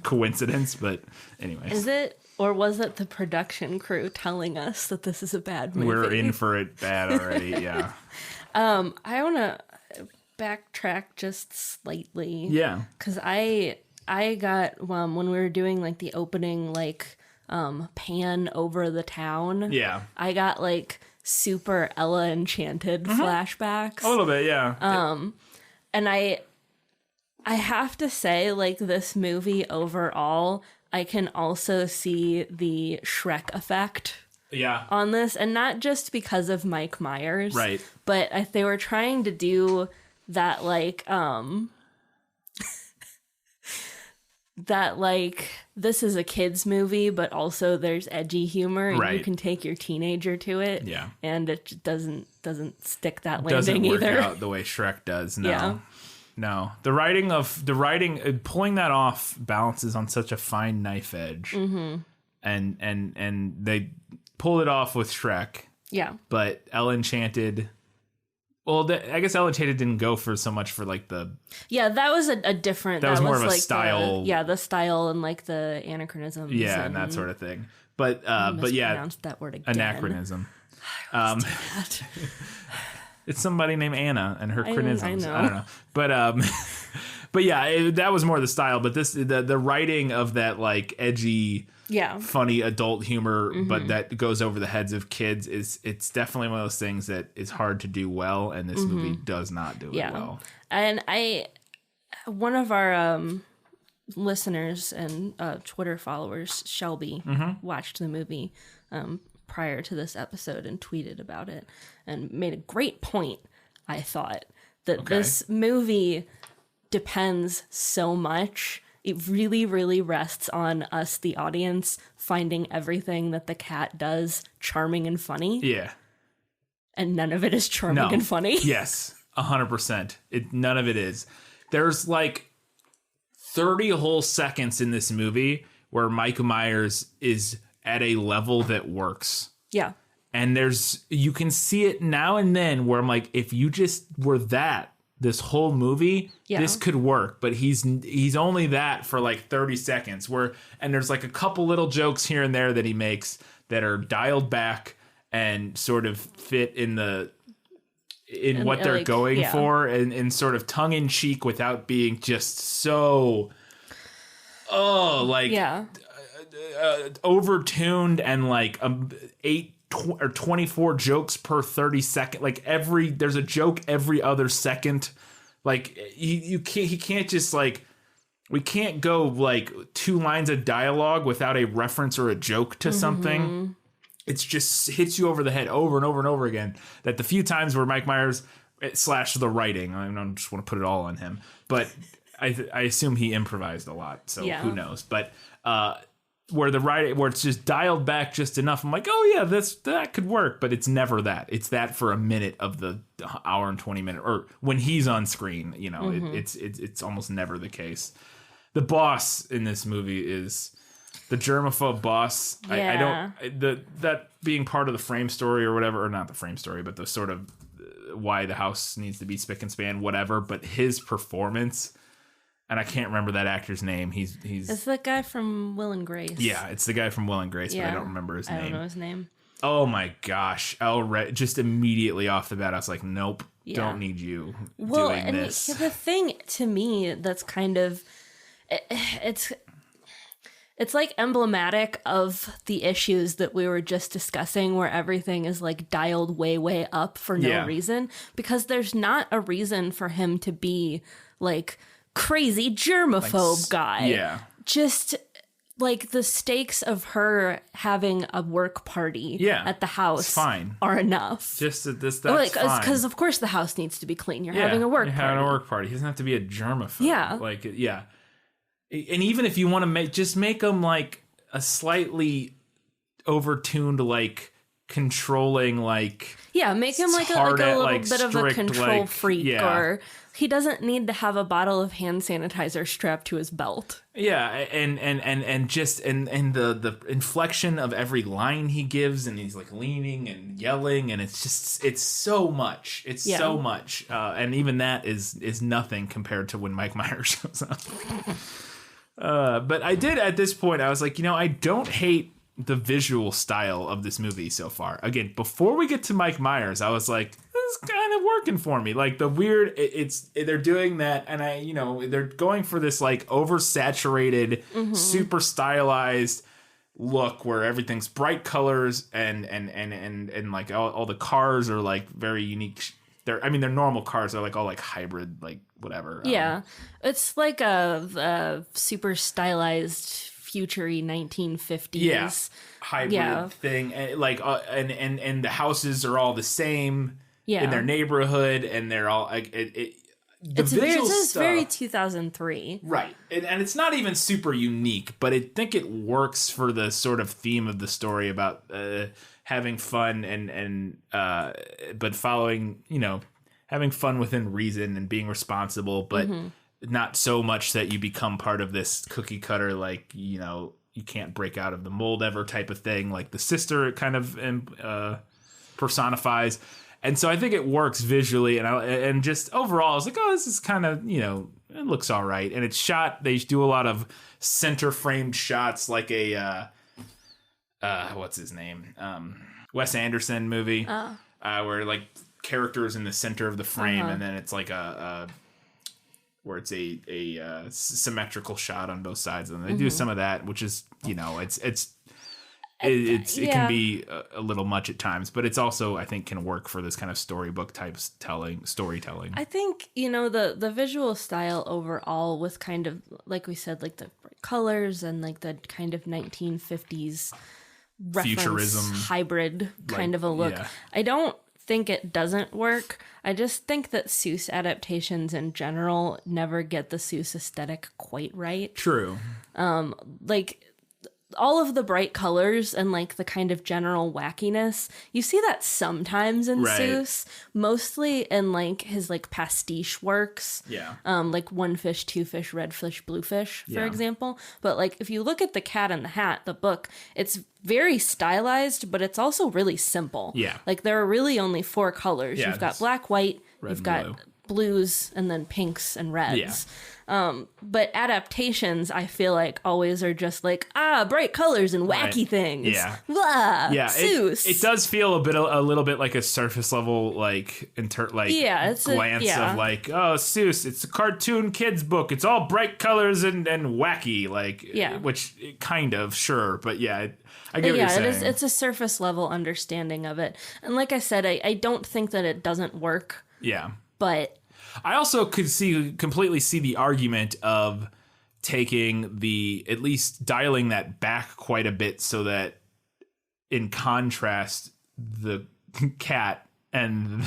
coincidence, but anyways. Is it, or was it the production crew telling us that this is a bad movie? We're in for it bad already, yeah. I want to backtrack just slightly. Yeah. Because I got, when we were doing like the opening, pan over the town. Yeah. I got super Ella Enchanted flashbacks. A little bit, yeah. And I have to say, this movie overall, I can also see the Shrek effect on this, and not just because of Mike Myers, right? But they were trying to do that, this is a kid's movie, but also there's edgy humor, and you can take your teenager to it, and it doesn't stick that landing doesn't work either. out the way Shrek does. No, the writing pulling that off balances on such a fine knife edge, and they pulled it off with Shrek. Yeah, but Ella Enchanted. Well, I guess Ella Enchanted didn't go for so much for the. Yeah, that was a different. That was more of a style. The style and the anachronisms. Yeah, and that sort of thing. But pronounced that word again. Anachronism. It's somebody named Anna and her chronisms. I don't know. But that was more the style. But the writing of that edgy, funny adult humor, but that goes over the heads of kids it's definitely one of those things that is hard to do well, and this movie does not do it well. And one of our listeners and Twitter followers, Shelby, watched the movie prior to this episode and tweeted about it and made a great point. I thought that this movie depends so much. It really, really rests on us, the audience, finding everything that the cat does charming and funny. Yeah. And none of it is charming and funny. Yes, 100%. None of it is. There's 30 whole seconds in this movie where Mike Myers is at a level that works. Yeah. And you can see it now and then where I'm like, if you just were this whole movie, this could work. But he's only that for 30 seconds. And there's a couple little jokes here and there that he makes that are dialed back and sort of fit in what they're going for, and sort of tongue in cheek without being just so overtuned and 8 or 24 jokes per 30 second. There's a joke every other second. He can't just we can't go 2 lines of dialogue without a reference or a joke to something. It's just hits you over the head over and over and over again. That the few times where Mike Myers / the writing, I don't just want to put it all on him, but I assume he improvised a lot, so who knows? But where the writing, where it's just dialed back just enough, I'm like, oh yeah, that could work, but it's never that. It's that for a minute of the hour and 20 minute, or when he's on screen, it's almost never the case. The boss in this movie is the germaphobe boss. Yeah. That being part of the frame story or whatever, or not the frame story, but the sort of why the house needs to be spick and span, whatever. But his performance and I can't remember that actor's name. He's It's that guy from Will and Grace. Yeah, it's the guy from Will and Grace, but I don't remember his name. I don't know his name. Oh my gosh. Just immediately off the bat, I was like, nope, don't need you doing this. The thing to me that's kind of, it's like emblematic of the issues that we were just discussing, where everything is like dialed way, way up for no reason, because there's not a reason for him to be like crazy germaphobe guy. Yeah. Just like the stakes of her having a work party at the house are enough. Just that's like, fine. Because of course the house needs to be clean. You're having a work party. Having a work party. He doesn't have to be a germaphobe. Yeah. Like, yeah. And even if you want to make him like a slightly overtuned, like controlling, like make him like a little bit of a control freak, or he doesn't need to have a bottle of hand sanitizer strapped to his belt. Yeah, and just the inflection of every line he gives, and he's like leaning and yelling, and it's so much. It's so much, and even that is nothing compared to when Mike Myers shows up. But I did at this point, I was like, I don't hate the visual style of this movie so far. Again, before we get to Mike Myers, I was like, this is kind of working for me. Like the weird, they're doing that, and they're going for this like oversaturated, super stylized look where everything's bright colors and like all the cars are like very unique. They're normal cars. They're like all like hybrid, like whatever. Yeah, it's like a super stylized, futury 1950s hybrid thing, and like and the houses are all the same in their neighborhood, and they're all like it's very 2003, right? And it's not even super unique, but I think it works for the sort of theme of the story about having fun and but following, having fun within reason and being responsible, but not so much that you become part of this cookie cutter, like, you can't break out of the mold ever type of thing, like the sister kind of personifies. And so I think it works visually, and just overall, I was like, oh, this is kind of, it looks all right. And it's shot, they do a lot of center framed shots, like a what's his name? Wes Anderson movie, where like characters in the center of the frame, and then it's like where it's a symmetrical shot on both sides, and they do some of that, which is it can be a little much at times, but it's also, I think, can work for this kind of storybook type storytelling. I think, the visual style overall with kind of, like we said, like the bright colors and like the kind of 1950s futurism hybrid kind of a look. Yeah. I don't think it doesn't work. I just think that Seuss adaptations in general never get the Seuss aesthetic quite right. True. Like all of the bright colors and like the kind of general wackiness, you see that sometimes in Seuss, mostly in like his like pastiche works. Yeah. Like One Fish, Two Fish, Red Fish, Blue Fish, for example. But like if you look at The Cat in the Hat, the book, it's very stylized, but it's also really simple. Yeah. Like there are really only 4 colors. You've got black, white, you've got blues, and then pinks and reds. Yeah. But adaptations, I feel like, always are just like, bright colors and wacky things. Yeah. Blah. Yeah. Seuss. It does feel a little bit like a surface level, like, glance of like, oh, Seuss, it's a cartoon kids book. It's all bright colors and wacky, like, which kind of, sure. But yeah, I get what you're saying. It's a surface level understanding of it. And like I said, I don't think that it doesn't work. Yeah. But I also could completely see the argument of taking at least dialing that back quite a bit, so that in contrast, the cat and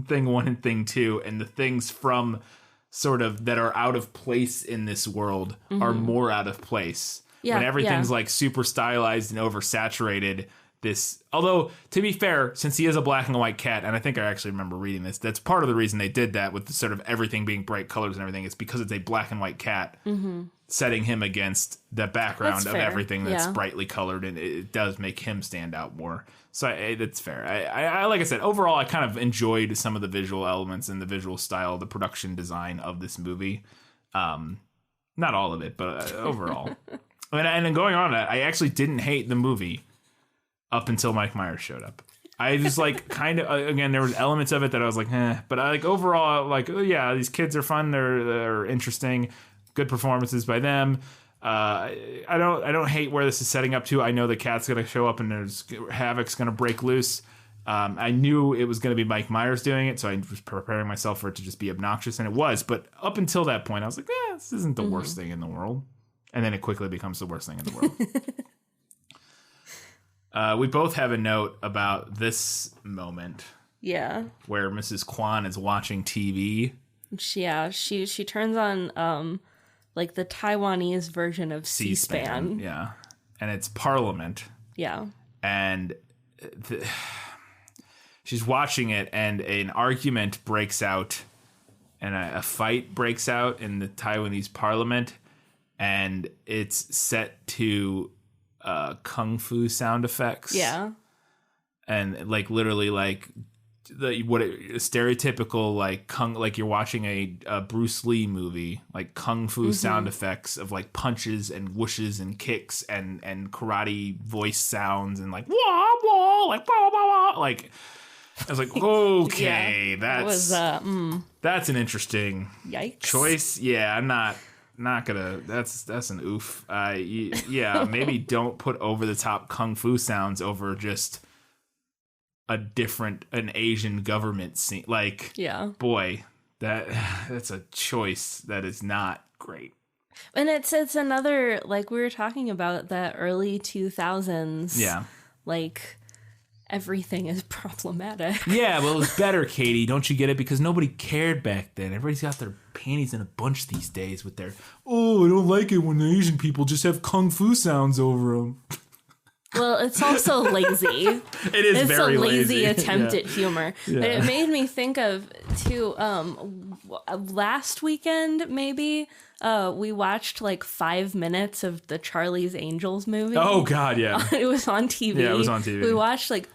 thing 1 and thing 2 and the things from sort of that are out of place in this world are more out of place. Yeah, when everything's like super stylized and oversaturated. Although, to be fair, since he is a black and white cat, and I think I actually remember reading this, that's part of the reason they did that with sort of everything being bright colors and everything. It's because it's a black and white cat, setting him against the background of everything that's brightly colored, and it does make him stand out more. So that's fair. I like I said, overall, I kind of enjoyed some of the visual elements and the visual style, the production design of this movie. Not all of it, but overall. And then going on, I actually didn't hate the movie up until Mike Myers showed up. I just like kind of, again, there was elements of it that I was like, but I like overall, like, oh yeah, these kids are fun. They're interesting. Good performances by them. I don't hate where this is setting up to. I know the cat's going to show up and there's Havoc's going to break loose. I knew it was going to be Mike Myers doing it, so I was preparing myself for it to just be obnoxious, and it was. But up until that point, I was like, this isn't the worst thing in the world. And then it quickly becomes the worst thing in the world. We both have a note about this moment. Yeah. Where Mrs. Kwan is watching TV. She turns on like the Taiwanese version of C-SPAN. Yeah. And it's Parliament. Yeah. And she's watching it, and an argument breaks out, and a fight breaks out in the Taiwanese Parliament, and it's set to kung fu sound effects. Yeah. And like literally like stereotypical like you're watching a Bruce Lee movie, like kung fu sound effects of like punches and whooshes and kicks and karate voice sounds and like wah wah like wah wah wah. Like I was like, okay, that's an interesting yikes choice. Yeah, I'm not gonna. That's an oof. Yeah, maybe don't put over the top kung fu sounds over just an Asian government scene. Like, yeah, boy, that's a choice that is not great. And it's another, like we were talking about, that early 2000s. Yeah, like everything is problematic. Yeah, well, it's better, Katie. Don't you get it? Because nobody cared back then. Everybody's got their panties in a bunch these days with their, I don't like it when the Asian people just have kung fu sounds over them. Well, it's also lazy. It is very lazy. It's a lazy attempt at humor. Yeah. But it made me think of, too, last weekend, maybe, we watched like 5 minutes of the Charlie's Angels movie. Oh, God, yeah. It was on TV. Yeah, it was on TV. We watched like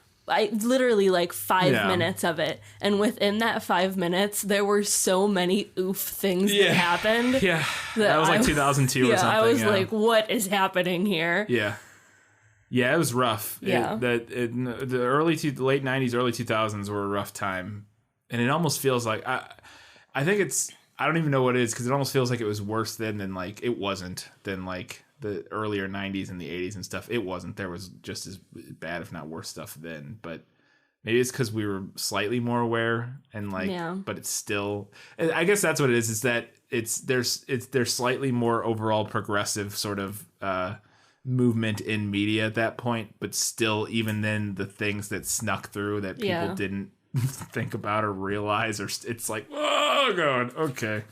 literally like 5 minutes of it. And within that 5 minutes, there were so many oof things that happened. Yeah. That was like 2002 or something. I was like, what is happening here? Yeah. Yeah, it was rough. Yeah. The late 90s, early 2000s were a rough time. And it almost feels like, I think it's, I don't even know what it is, because it almost feels like it was worse then than like, it wasn't than like the earlier 90s and the 80s and stuff. It wasn't. There was just as bad, if not worse stuff then. But maybe it's because we were slightly more aware and like, but it's still, I guess that's what it is that there's slightly more overall progressive sort of, movement in media at that point, but still, even then, the things that snuck through that people didn't think about or realize, or it's like, oh god, okay,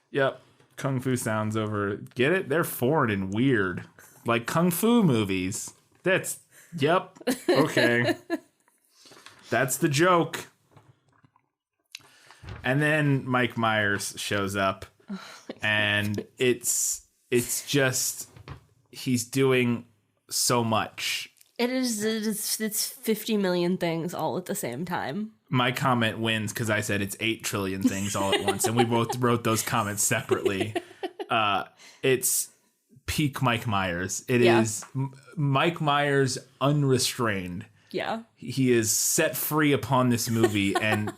yep, kung fu sounds over. Get it? They're foreign and weird, like kung fu movies. That's okay. That's the joke. And then Mike Myers shows up, and it's just. He's doing so much. It's 50 million things all at the same time. My comment wins because I said it's 8 trillion things all at once, and we both wrote those comments separately. It's peak Mike Myers. It is Mike Myers unrestrained. Yeah. He is set free upon this movie and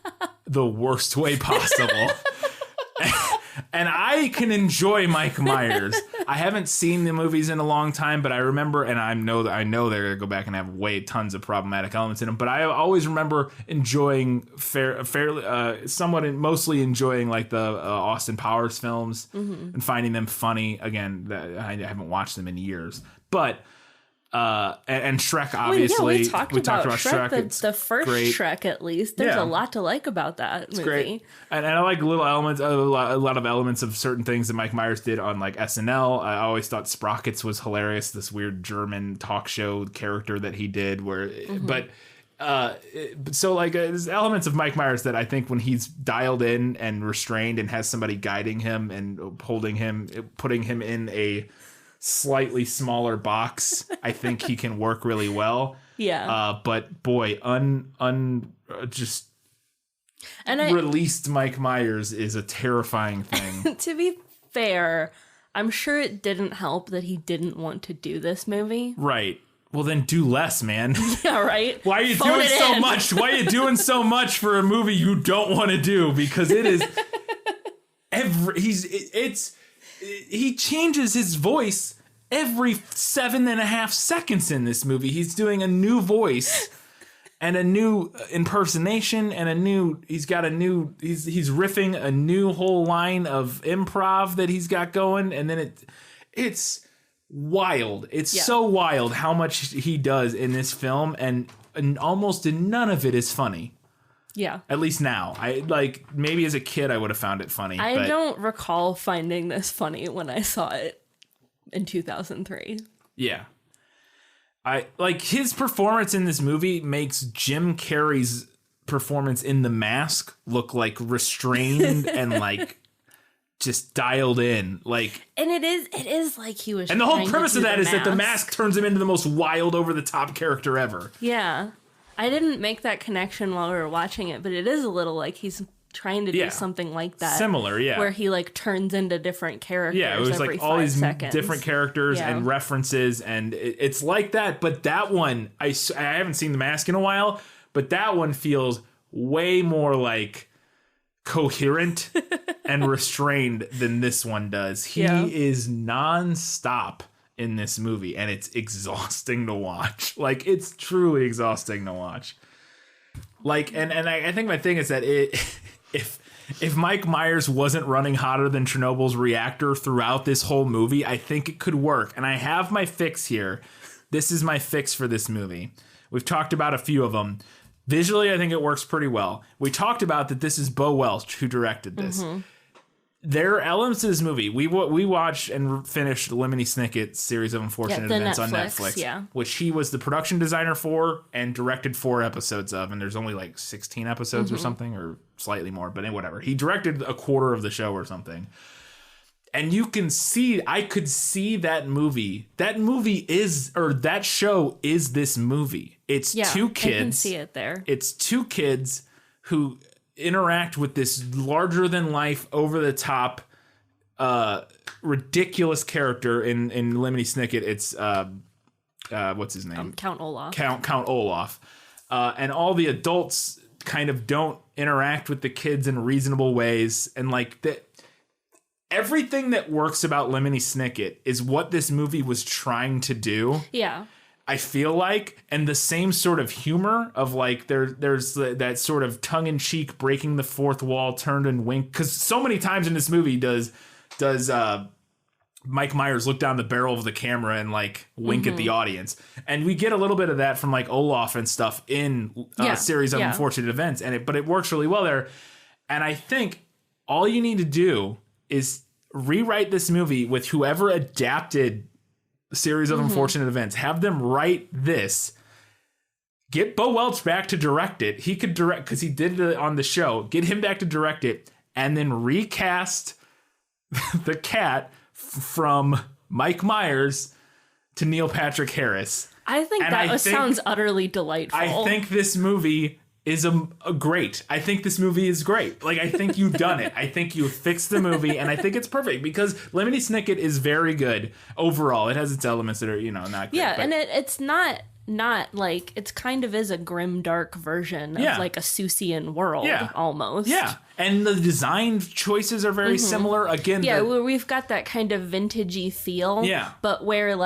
the worst way possible. And I can enjoy Mike Myers. I haven't seen the movies in a long time, but I remember, and I know they're going to go back and have tons of problematic elements in them. But I always remember enjoying mostly enjoying like the Austin Powers films and finding them funny. Again, I haven't watched them in years, but. And Shrek, obviously. We talked about Shrek. The first great. Shrek, at least. There's a lot to like about that movie. Great. And I like little elements, a lot of elements of certain things that Mike Myers did on like SNL. I always thought Sprockets was hilarious. This weird German talk show character that he did, so like there's elements of Mike Myers that I think when he's dialed in and restrained and has somebody guiding him and holding him, putting him in a slightly smaller box, I think he can work really well. Yeah. But boy, released Mike Myers is a terrifying thing. To be fair, I'm sure it didn't help that he didn't want to do this movie. Right. Well, then do less, man. Yeah, right? Why are you Phone doing it so in. much? Why are you doing so much for a movie you don't want to do? Because it is he changes his voice every 7.5 seconds in this movie. He's doing a new voice and a new impersonation and he's riffing a new whole line of improv that he's got going, and then it's wild. It's so wild how much he does in this film, and almost none of it is funny. Yeah. At least now. Maybe as a kid I would have found it funny. I don't recall finding this funny when I saw it in 2003. Yeah. His performance in this movie makes Jim Carrey's performance in The Mask look like restrained and just dialed in, and it is like he was. And the whole premise of that is that The Mask turns him into the most wild, over the top character ever. Yeah, I didn't make that connection while we were watching it, but it is a little like he's trying to do something like that, similar, where he turns into different characters. Yeah, it was every all these 5 seconds. different characters and references, and it's like that. But that one, I haven't seen The Mask in a while, but that one feels way more coherent and restrained than this one does. He is nonstop in this movie, and it's exhausting to watch. It's truly exhausting to watch. And I think my thing is that if Mike Myers wasn't running hotter than Chernobyl's reactor throughout this whole movie, I think it could work. And I have my fix here. This is my fix for this movie. We've talked about a few of them. Visually, I think it works pretty well. We talked about that this is Bo Welch who directed this. Mm-hmm. There are elements to this movie. We watched and finished Lemony Snicket's Series of Unfortunate Events on Netflix, which he was the production designer for and directed 4 episodes of, and there's only 16 episodes or something, or slightly more, but whatever. He directed a quarter of the show or something. And you can see, I could see that movie. That show is this movie. It's 2 kids. I can see it there. It's 2 kids who interact with this larger than life, over the top, ridiculous character in Lemony Snicket. It's what's his name? Count Olaf. Count Olaf. And all the adults kind of don't interact with the kids in reasonable ways, and everything that works about Lemony Snicket is what this movie was trying to do. Yeah. I feel and the same sort of humor of there's that sort of tongue-in-cheek breaking the fourth wall, turned and wink, because so many times in this movie does Mike Myers look down the barrel of the camera and wink at the audience, and we get a little bit of that from Olaf and stuff in Series of Unfortunate Events, but it works really well there. And I think all you need to do is rewrite this movie with whoever adapted Series of Unfortunate Events. Have them write this. Get Bo Welch back to direct it. He could direct, because he did it on the show. Get him back to direct it, and then recast the cat from Mike Myers to Neil Patrick Harris. I think sounds utterly delightful. I think this movie is great. I think this movie is great. I think you've done it. I think you fixed the movie, and I think it's perfect, because Lemony Snicket is very good overall. It has its elements that are, not good. Yeah, and it's not it's kind of is a grim, dark version of a Seussian world, almost. Yeah, and the design choices are very similar. Again, where we've got that kind of vintagey feel. Yeah, but where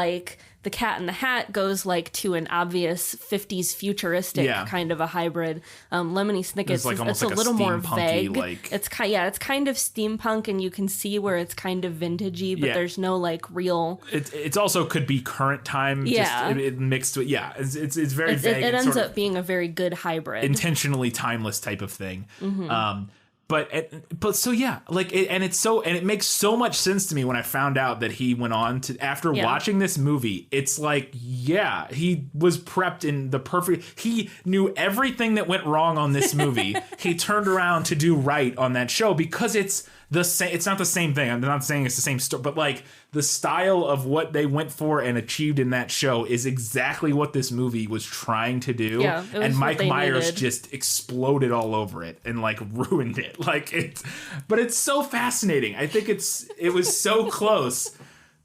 the Cat in the Hat goes to an obvious 50s futuristic kind of a hybrid. Lemony Snicket's it's a little more vague. It's kind of steampunk, and you can see where it's kind of vintagey, but there's no real. It's also could be current time. Yeah, just, it mixed with it's very vague. It ends up being a very good hybrid, intentionally timeless type of thing. Mm-hmm. But so and it makes so much sense to me when I found out that he went on to, after watching this movie, it's he was prepped in the perfect, he knew everything that went wrong on this movie. He turned around to do right on that show, because it's the same. It's not the same thing. I'm not saying it's the same story, but the style of what they went for and achieved in that show is exactly what this movie was trying to do. Yeah, and Mike Myers just exploded all over it and ruined it. But it's so fascinating. I think it was so close.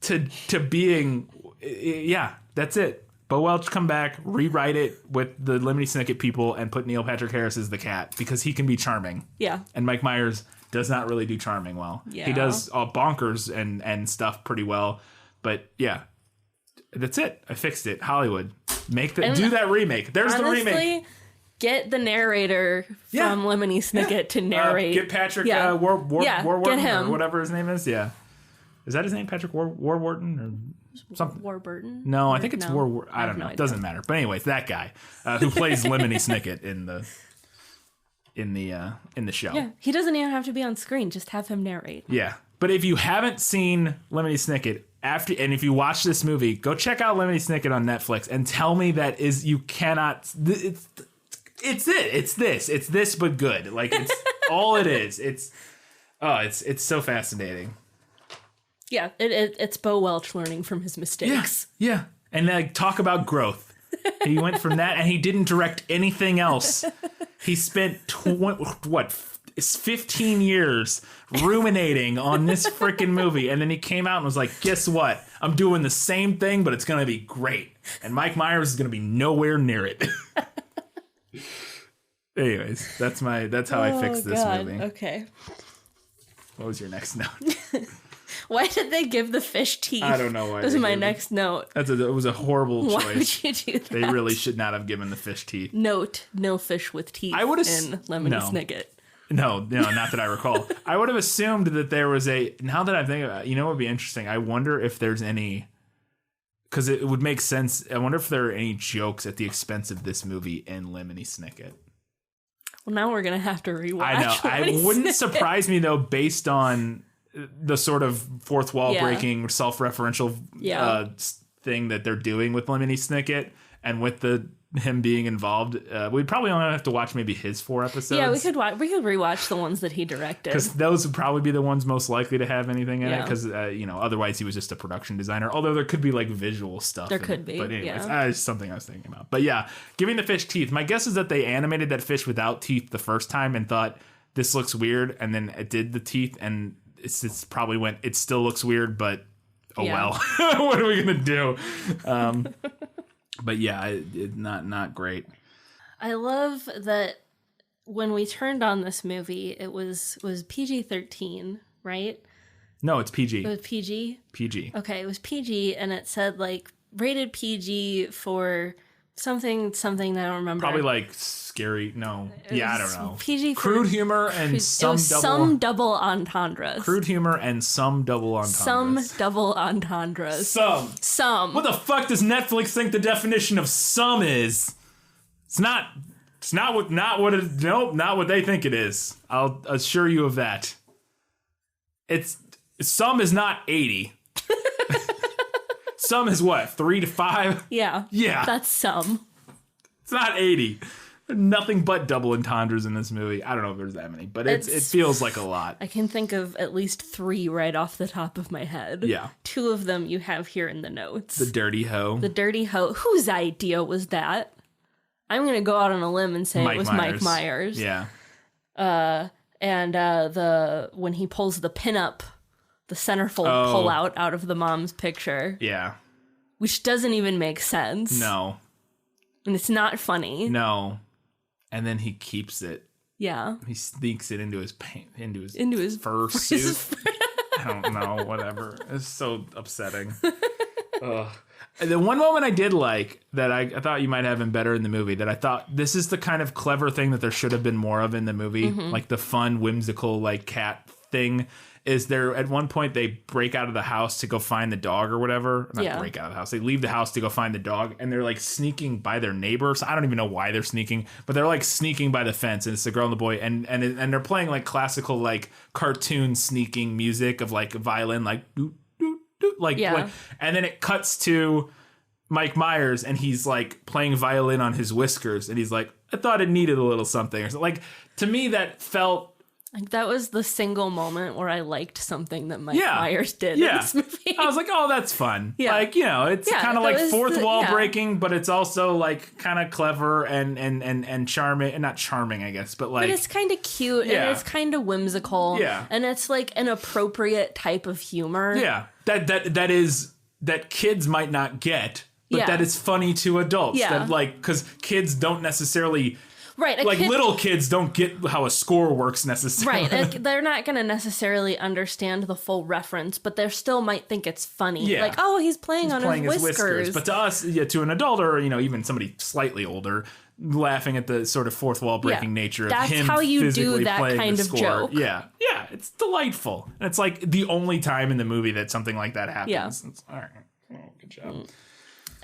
to being, yeah, that's it. Bo Welch come back, rewrite it with the Lemony Snicket people, and put Neil Patrick Harris as the cat because he can be charming. Yeah. And Mike Myers does not really do charming well. Yeah. He does bonkers and stuff pretty well, but yeah, that's it. I fixed it. Hollywood, do that remake. There's honestly, the remake. Get the narrator from Lemony Snicket to narrate. Get Patrick Warburton get him. or whatever his name is. Yeah, is that his name? Patrick Warburton or something? Warburton? No, I think it's no. I don't know. It doesn't matter. But anyways, that guy who plays Lemony Snicket in the show. Yeah, he doesn't even have to be on screen. Just have him narrate. Yeah, but if you haven't seen Lemony Snicket if you watch this movie, go check out Lemony Snicket on Netflix and tell me you cannot. It's this, but good. Like it's all it is. It's so fascinating. Yeah, it's Bo Welch learning from his mistakes. Yeah. And like talk about growth. He went from that, and he didn't direct anything else. He spent 15 years ruminating on this freaking movie, and then he came out and was like, guess what? I'm doing the same thing, but it's going to be great. And Mike Myers is going to be nowhere near it. Anyways, that's how I fixed this movie. Okay. What was your next note? Why did they give the fish teeth? I don't know why. This is my next note. It was a horrible choice. Why would you do that? They really should not have given the fish teeth. Note, no fish with teeth in Lemony Snicket. No, not that I recall. I would have assumed that there was now that I'm thinking about it, what would be interesting? I wonder if there's any, because it would make sense. I wonder if there are any jokes at the expense of this movie in Lemony Snicket. Well, now we're going to have to rewatch. I know. It wouldn't surprise me, though, based on the sort of fourth wall breaking, self-referential thing that they're doing with Lemony Snicket and with him being involved. We'd probably only have to watch maybe his 4 episodes. Yeah, we could rewatch the ones that he directed. Because those would probably be the ones most likely to have anything in it. Because, otherwise he was just a production designer. Although there could be like visual stuff. There could be. But anyways, it's something I was thinking about. But yeah, giving the fish teeth. My guess is that they animated that fish without teeth the first time and thought, this looks weird. And then it did the teeth. And it's probably went, it still looks weird, but well. What are we going to do? But yeah, not great. I love that when we turned on this movie, it was PG-13, right? No, it's PG. It was PG? PG. Okay, it was PG, and it said, like, rated PG for something that I don't remember. Probably, like, scary. No. I don't know. PG crude humor and some double entendres. Crude humor and some double entendres. Some double entendres. Some. What the fuck does Netflix think the definition of some is? It's not what they think it is. I'll assure you of that. Some is not 80. Some is what, 3 to 5? Yeah. Yeah. That's some. It's not 80. Nothing but double entendres in this movie. I don't know if there's that many, but it feels like a lot. I can think of at least 3 right off the top of my head. Yeah. 2 of them you have here in the notes. The dirty hoe. The dirty hoe. Whose idea was that? I'm going to go out on a limb and say it was Mike Myers. Yeah. And when he pulls the pinup, the centerfold pull out of the mom's picture. Yeah. Which doesn't even make sense. No. And it's not funny. No. And then he keeps it. Yeah. He sneaks it into his fur suit. I don't know, whatever. It's so upsetting. Ugh. The one moment I did like that I thought you might have been better in the movie, that I thought this is the kind of clever thing that there should have been more of in the movie, like the fun, whimsical, like cat thing, is there at one point they break out of the house to go find the dog or whatever. Not break out of the house. They leave the house to go find the dog, and they're like sneaking by their neighbors. I don't even know why they're sneaking, but they're like sneaking by the fence, and it's the girl and the boy, and they're playing like classical, like cartoon sneaking music of like violin, like doot doot doot, like, and then it cuts to Mike Myers, and he's like playing violin on his whiskers, and he's like, I thought it needed a little something, or something. Like, to me that felt like that was the single moment where I liked something that Mike Myers did in this movie. I was like, oh, that's fun. Yeah. Like, it's kind of like fourth wall breaking, but it's also like kind of clever and charming, and not charming, I guess, but like. But it's kind of cute and it's kind of whimsical. Yeah. And it's like an appropriate type of humor. Yeah. that kids might not get, but that is funny to adults. Yeah. That like, because kids don't necessarily. Right. Like little kids don't get how a score works necessarily. Right. They're not going to necessarily understand the full reference, but they still might think it's funny. Yeah. Like, oh, he's playing his whiskers. But to us, to an adult or, even somebody slightly older, laughing at the sort of fourth wall breaking nature of him how you physically do that playing kind the of score. joke. Yeah. Yeah. It's delightful. And it's like the only time in the movie that something like that happens. Yeah. It's, all right. Oh, good job.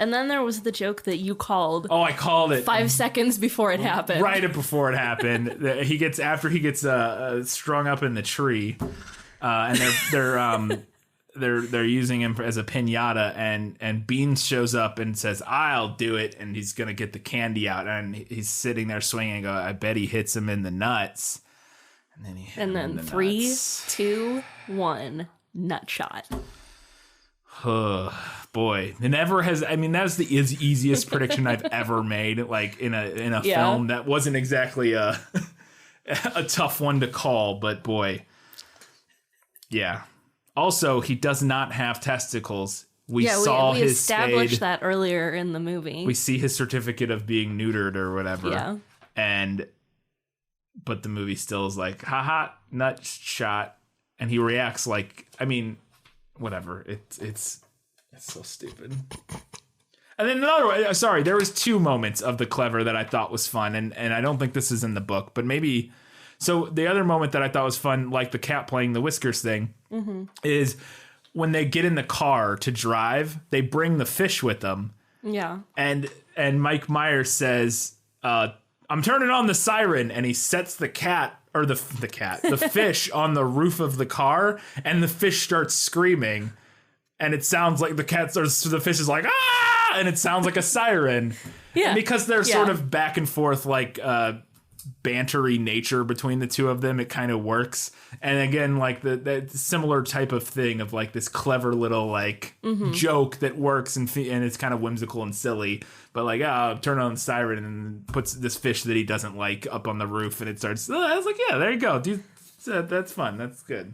And then there was the joke that you called. Oh, I called it 5 seconds before it happened. Right before it happened. After he gets strung up in the tree, and they're using him as a piñata, and Beans shows up and says, "I'll do it," and he's gonna get the candy out, and he's sitting there swinging. And go, I bet he hits him in the nuts, and then he hit him in the 3, nuts. 2, 1, nut shot. Boy, it never has. I mean, that's the easiest prediction I've ever made. Like in a film that wasn't exactly a tough one to call, but boy, yeah. Also, he does not have testicles. We established that earlier in the movie. We see his certificate of being neutered or whatever. Yeah, but the movie still is like, haha, nut shot, and he reacts like, I mean. Whatever. It's so stupid. And then there was 2 moments of the clever that I thought was fun, and I don't think this is in the book, but maybe. So the other moment that I thought was fun, like the cat playing the whiskers thing, is when they get in the car to drive, they bring the fish with them. Yeah. And Mike Myers says, "I'm turning on the siren," and he sets the cat. Or the fish on the roof of the car, and the fish starts screaming, and it sounds like the fish is like, ah, and it sounds like a siren. Yeah. And because they're sort of back and forth, like bantery nature between the two of them, it kind of works. And again, like the similar type of thing of like this clever little like joke that works and it's kind of whimsical and silly. But like, turn on the siren and puts this fish that he doesn't like up on the roof, and it starts. I was like, yeah, there you go, dude. That's fun. That's good.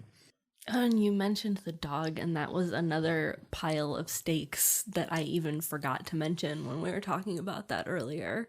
And you mentioned the dog, and that was another pile of stakes that I even forgot to mention when we were talking about that earlier.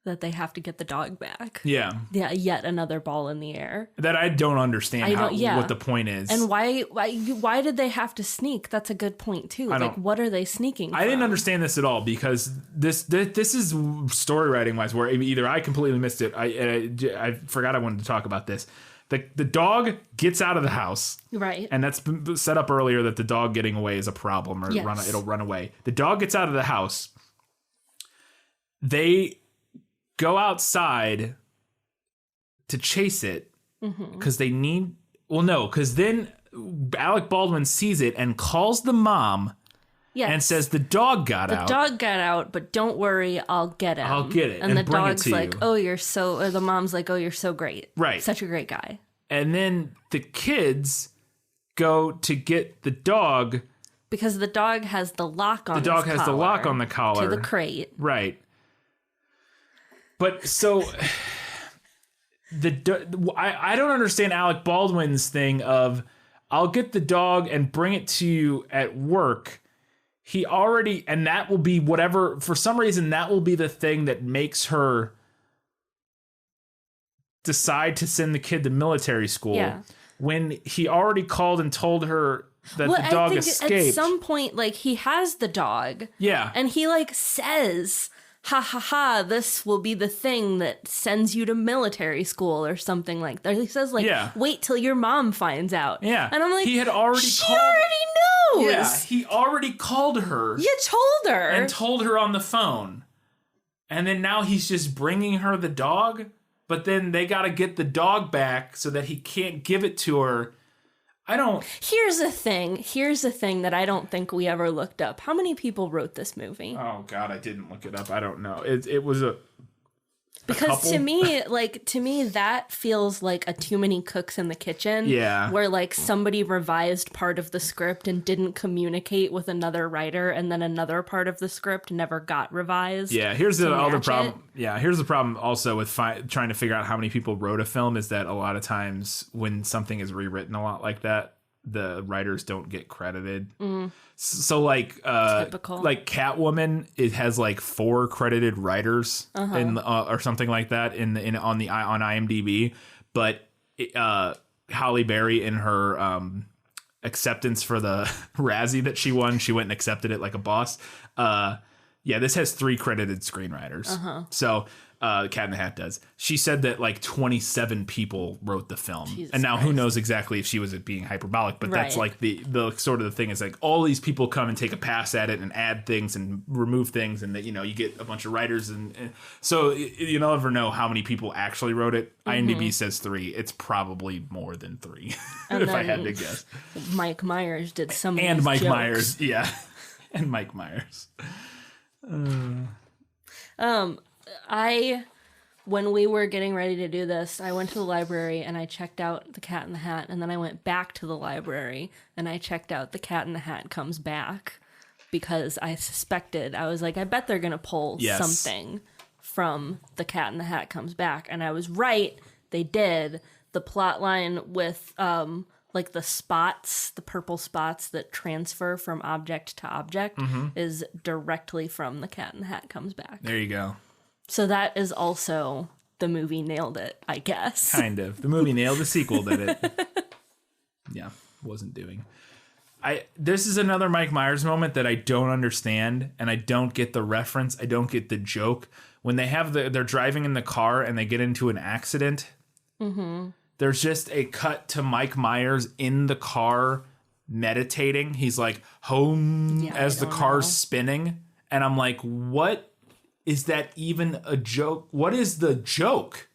That they have to get the dog back. Yeah. Yeah, yet another ball in the air. That I don't understand what the point is. And why did they have to sneak? That's a good point too. Like, what are they sneaking I didn't understand this at all, because this is story writing wise where either I completely missed it. I forgot I wanted to talk about this. The dog gets out of the house. Right. And that's been set up earlier that the dog getting away is a problem, or it'll run away. The dog gets out of the house. They go outside to chase it because they need. Well, no, because then Alec Baldwin sees it and calls the mom. Yes. And says the dog got out. The dog got out, but don't worry, I'll get him. I'll get it. And the bring dog's it to like, you. oh, you're so. Or the mom's like, oh, you're so great. Right. Such a great guy. And then the kids go to get the dog because the dog has the lock on. The dog has the lock on the collar to the crate. Right. But so I don't understand Alec Baldwin's thing of I'll get the dog and bring it to you at work. He already, and that will be whatever, for some reason, that will be the thing that makes her decide to send the kid to military school. Yeah. When he already called and told her that the dog escaped. At some point, like, he has the dog. Yeah. And he, like, says, ha ha ha, this will be the thing that sends you to military school or something like that. He says, like, wait till your mom finds out. Yeah. And I'm like, he had already she already knows. Yeah, he already called her. You told her. And told her on the phone. And then now he's just bringing her the dog. But then they got to get the dog back so that he can't give it to her. I don't... Here's the thing that I don't think we ever looked up. How many people wrote this movie? Oh, God, I didn't look it up. I don't know. It was a because to me, that feels like a too many cooks in the kitchen. Yeah. Where, like, somebody revised part of the script and didn't communicate with another writer, and then another part of the script never got revised. Yeah, here's the other problem. Yeah, here's the problem also with trying to figure out how many people wrote a film is that a lot of times when something is rewritten a lot like that, the writers don't get credited. So like Typical. like Catwoman, it has like 4 credited writers in or something like that on IMDb, but Halle Berry in her acceptance for the Razzie that she won, she went and accepted it like a boss. This has 3 credited screenwriters. So Cat in the Hat does. She said that like 27 people wrote the film. Jesus and now Christ. who knows exactly if she was being hyperbolic, but that's Right. like the sort of the thing is like all these people come and take a pass at it and add things and remove things, and that, you know, you get a bunch of writers and so you never know how many people actually wrote it. IMDb says 3. It's probably more than 3 And if I then had to guess. Mike Myers did some of And these Mike jokes. Myers, yeah. And Mike Myers. When we were getting ready to do this, I went to the library and I checked out The Cat in the Hat, and then I went back to the library and I checked out The Cat in the Hat Comes Back, because I suspected, I was like, I bet they're going to pull something from The Cat in the Hat Comes Back. And I was right. They did. The plot line with like the spots, the purple spots that transfer from object to object is directly from The Cat in the Hat Comes Back. There you go. So that is also the movie nailed it, I guess. Kind of. The movie nailed the sequel, did it? Yeah, wasn't doing. This is another Mike Myers moment that I don't understand, and I don't get the reference. I don't get the joke. When they have they're driving in the car and they get into an accident, there's just a cut to Mike Myers in the car meditating. He's like home as the car's spinning, and I'm like, what? Is that even a joke? What is the joke?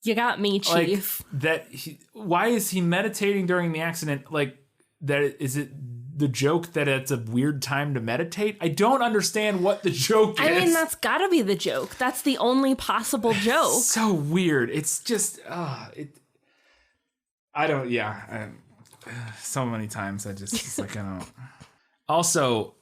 You got me, Chief. Like, why is he meditating during the accident? Like, that is it the joke that it's a weird time to meditate? I don't understand what the joke is. I mean, that's gotta be the joke. That's the only possible joke. So weird. It's just, so many times it's like, I don't. Also,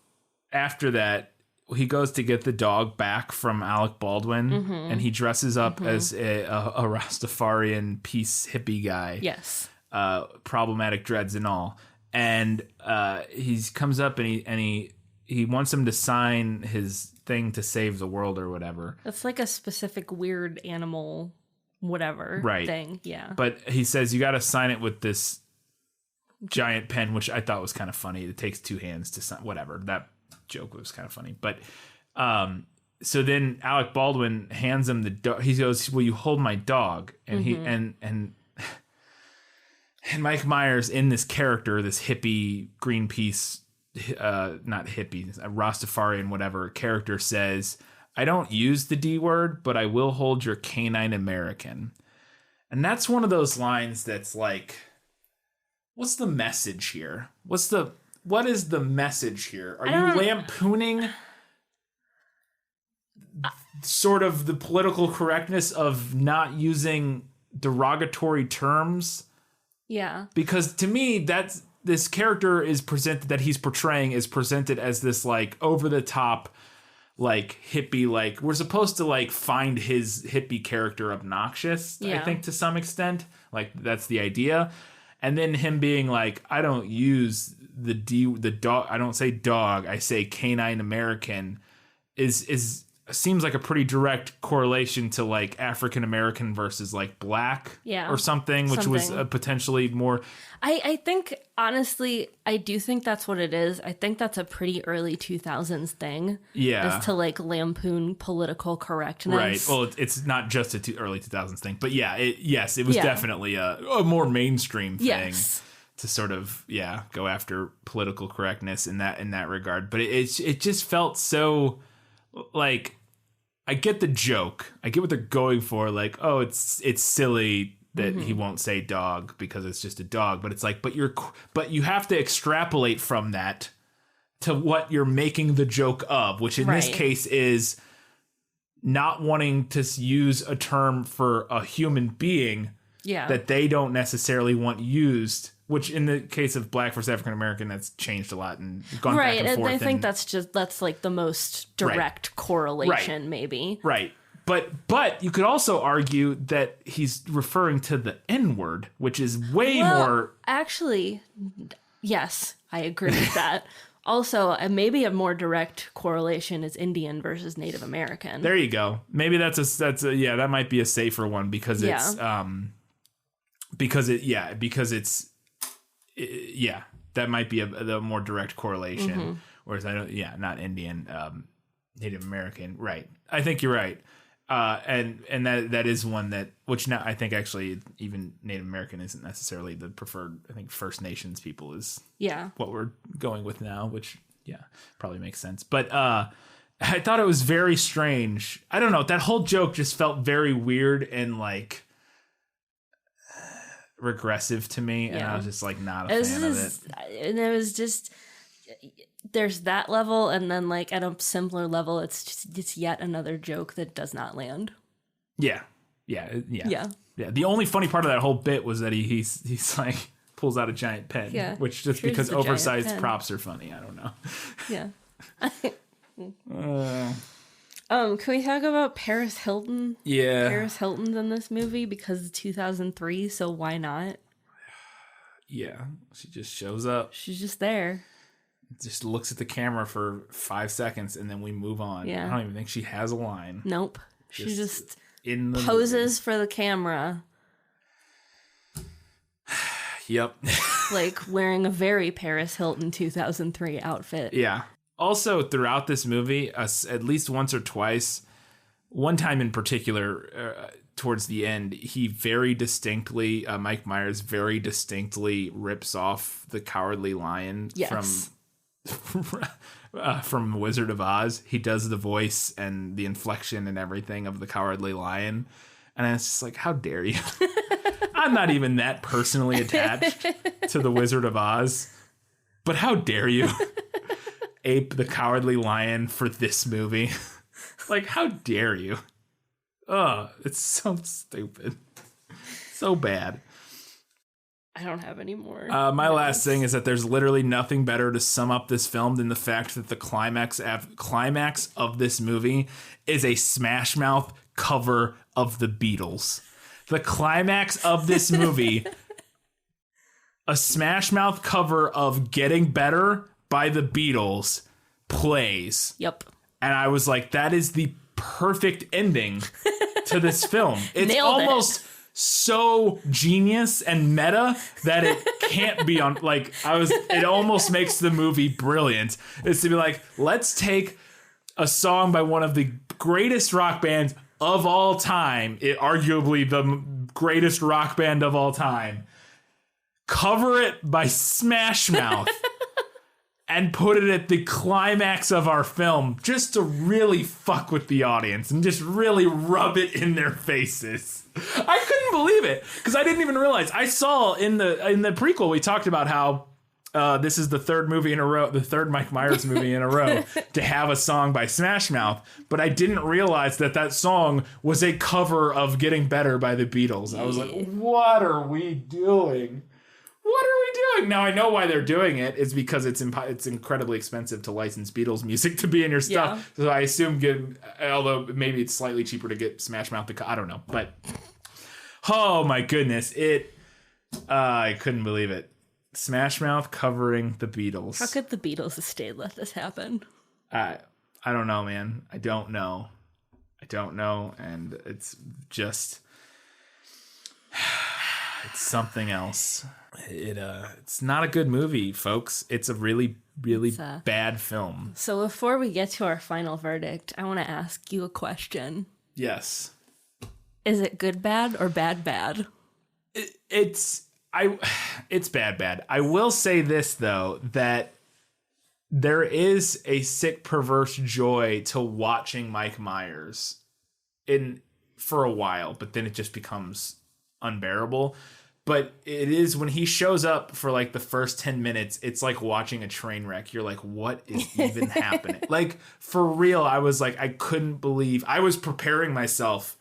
after that, he goes to get the dog back from Alec Baldwin, and he dresses up as a Rastafarian peace hippie guy. Yes. Problematic dreads and all. And he comes up and he wants him to sign his thing to save the world or whatever. It's like a specific weird animal whatever thing. Yeah. But he says, you got to sign it with this giant pen, which I thought was kind of funny. It takes 2 hands to sign, whatever. That joke was kind of funny. But so then Alec Baldwin hands him the dog. He goes, will you hold my dog? And he and Mike Myers, in this character, this hippie Greenpeace not hippie, a Rastafarian whatever character, says, I don't use the D word, but I will hold your canine American. And that's one of those lines that's like, what's the message here? What is the message here? Are you lampooning sort of the political correctness of not using derogatory terms? Yeah. Because to me, that's this character is presented, that he's portraying is presented as this like over the top, like hippie, like we're supposed to like find his hippie character obnoxious, I think, to some extent. Like that's the idea. And then him being like, I don't use the dog. I don't say dog. I say canine American is seems like a pretty direct correlation to like African American versus like black or something, which was potentially more. I think, honestly, I do think that's what it is. I think that's a pretty early 2000s thing. Yeah. Is to like lampoon political correctness. Right. Well, it's not just a early 2000s thing, but yeah, it was definitely a more mainstream thing to sort of, go after political correctness in that regard. But it just felt so like, I get the joke. I get what they're going for. Like, oh, it's silly that he won't say dog because it's just a dog. But it's like, but you have to extrapolate from that to what you're making the joke of, which in this case is not wanting to use a term for a human being that they don't necessarily want used. Which in the case of black versus African American, that's changed a lot and gone back and forth. I think that's like the most direct correlation, maybe. Right. But you could also argue that he's referring to the N-word, which is way more... Actually, yes, I agree with that. Also, maybe a more direct correlation is Indian versus Native American. There you go. Maybe that might be a safer one because it's that might be the more direct correlation. Mm-hmm. Whereas not Indian, Native American. Right. I think you're right. And that is one which now I think actually even Native American isn't necessarily the preferred. I think First Nations people is what we're going with now, which probably makes sense. But I thought it was very strange. I don't know. That whole joke just felt very weird and like regressive to me, and I was just like not a fan of it. And it was just there's that level, and then like at a simpler level, it's yet another joke that does not land. Yeah. The only funny part of that whole bit was that he's like pulls out a giant pen, which just because oversized props are funny. I don't know. Yeah. Can we talk about Paris Hilton? Yeah. Paris Hilton's in this movie because it's 2003, so why not? Yeah. She just shows up. She's just there. Just looks at the camera for 5 seconds and then we move on. Yeah. I don't even think she has a line. Nope. She just in the poses for the camera. Yep. Like wearing a very Paris Hilton 2003 outfit. Yeah. Also, throughout this movie, at least once or twice, one time in particular, towards the end, he very distinctly, Mike Myers very distinctly rips off the Cowardly Lion from Wizard of Oz. He does the voice and the inflection and everything of the Cowardly Lion. And it's just like, how dare you? I'm not even that personally attached to the Wizard of Oz, but how dare you ape the Cowardly Lion for this movie? Like, how dare you? Ugh, it's so stupid. So bad. I don't have any more. My last thing is that there's literally nothing better to sum up this film than the fact that the climax of this movie is a Smash Mouth cover of the Beatles. The climax of this movie, a Smash Mouth cover of Getting Better by the Beatles plays. Yep. And I was like, that is the perfect ending to this film. It's almost so genius and meta that it can't be on, like, it almost makes the movie brilliant. It's to be like, let's take a song by one of the greatest rock bands of all time, arguably the greatest rock band of all time, cover it by Smash Mouth and put it at the climax of our film just to really fuck with the audience and just really rub it in their faces. I couldn't believe it because I didn't even realize. I saw in the prequel we talked about how this is the third movie in a row, the third Mike Myers movie in a row to have a song by Smash Mouth, but I didn't realize that song was a cover of Getting Better by the Beatles. I was like, what are we doing? What are we doing? Now I know why they're doing it. It's because it's incredibly expensive to license Beatles music to be in your stuff. Yeah. So I assume, although maybe it's slightly cheaper to get Smash Mouth. I don't know, but oh my goodness, I couldn't believe it. Smash Mouth covering the Beatles. How could the Beatles estate let this happen? I don't know, man. I don't know, and it's just it's something else. It's not a good movie, folks. It's a really, really bad film. So before we get to our final verdict, I want to ask you a question. Yes. Is it good bad or bad bad? It's bad. I will say this though, that there is a sick, perverse joy to watching Mike Myers for a while, but then it just becomes unbearable. But it is when he shows up for like the first 10 minutes, it's like watching a train wreck. You're like, what is even happening? Like, for real, I was like, I couldn't believe. I was preparing myself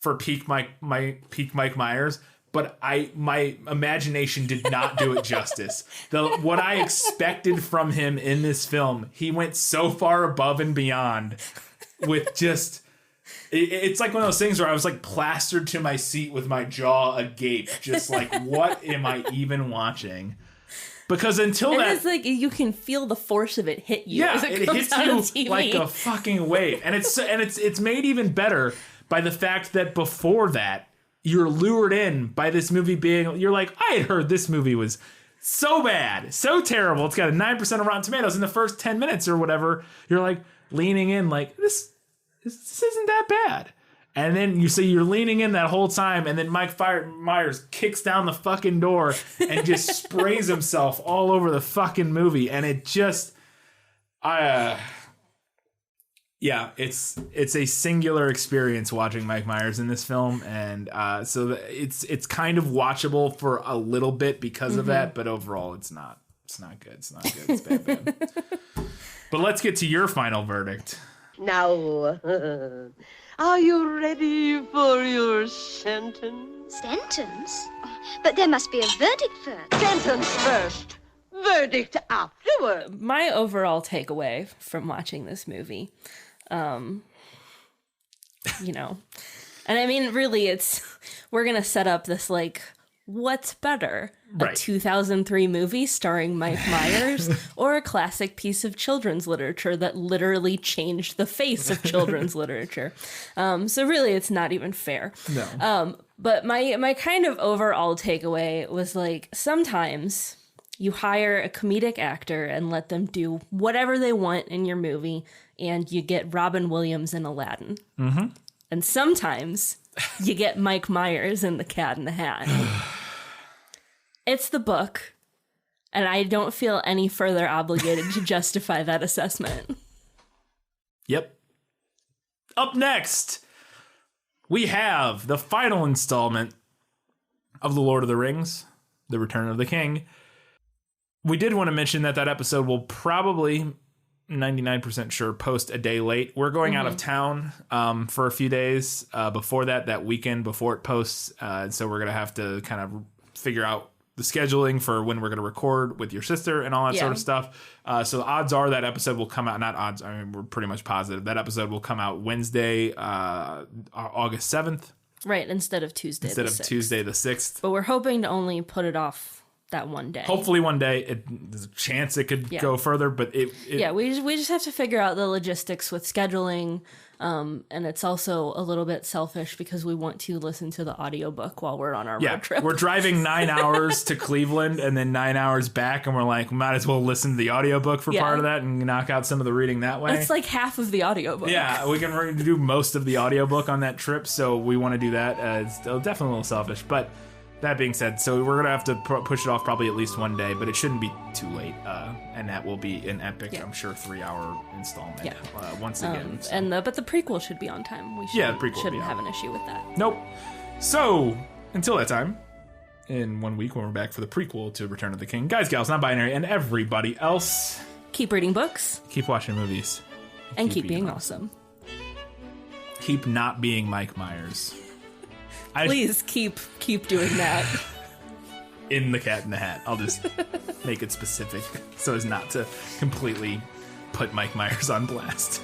for peak Mike Myers, but my imagination did not do it justice. What I expected from him in this film, he went so far above and beyond with just It's like one of those things where I was like plastered to my seat with my jaw agape, just like, what am I even watching? Because until that, it's like you can feel the force of it hit you. yeah, as it comes hits out you of TV. like a fucking wave, and it's made even better by the fact that before that, you're lured in by this movie being, you're like, I had heard this movie was so bad, so terrible. It's got a 9% of Rotten Tomatoes in the first 10 minutes or whatever. You're like leaning in, like this isn't that bad. And then you see you're leaning in that whole time, and then Mike Myers kicks down the fucking door and just sprays himself all over the fucking movie, and it just, yeah, it's a singular experience watching Mike Myers in this film, and so it's kind of watchable for a little bit because of that, but overall it's not good. It's not good. It's bad. But let's get to your final verdict. Now, are you ready for your sentence? Sentence? But there must be a verdict first. Sentence first, verdict afterward. My overall takeaway from watching this movie, and I mean, really, we're gonna set up this like, what's better, a 2003 movie starring Mike Myers or a classic piece of children's literature that literally changed the face of children's literature? So really, it's not even fair. No. But my kind of overall takeaway was like, sometimes you hire a comedic actor and let them do whatever they want in your movie, and you get Robin Williams in Aladdin. Mm-hmm. And sometimes you get Mike Myers in The Cat in the Hat. It's the book, and I don't feel any further obligated to justify that assessment. Yep. Up next, we have the final installment of The Lord of the Rings, The Return of the King. We did want to mention that episode will probably, 99% sure, post a day late. We're going out of town for a few days before that weekend before it posts. So we're going to have to kind of figure out the scheduling for when we're going to record with your sister and all that sort of stuff. So the odds are that episode will come out, not odds, I mean, we're pretty much positive. That episode will come out Wednesday, August 7th. Right, instead of Tuesday the 6th. Tuesday the 6th. But we're hoping to only put it off that one day. Hopefully one day. There's a chance it could go further, but we just have to figure out the logistics with scheduling, and it's also a little bit selfish because we want to listen to the audiobook while we're on our road trip. We're driving 9 hours to Cleveland and then 9 hours back, and we're like, we might as well listen to the audiobook for part of that and knock out some of the reading that way. That's like half of the audiobook. Yeah, we can do most of the audiobook on that trip, so we want to do that. It's definitely a little selfish, but that being said, so we're going to have to push it off probably at least one day, but it shouldn't be too late. And that will be an epic, I'm sure, 3-hour installment once again. So. But the prequel should be on time. We the prequel shouldn't have an issue with that. Nope. So, until that time, in 1 week when we're back for the prequel to Return of the King, guys, gals, non-binary, and everybody else, keep reading books. Keep watching movies. And keep being awesome. Keep not being Mike Myers. Please keep doing that. In The Cat in the Hat. I'll just make it specific so as not to completely put Mike Myers on blast.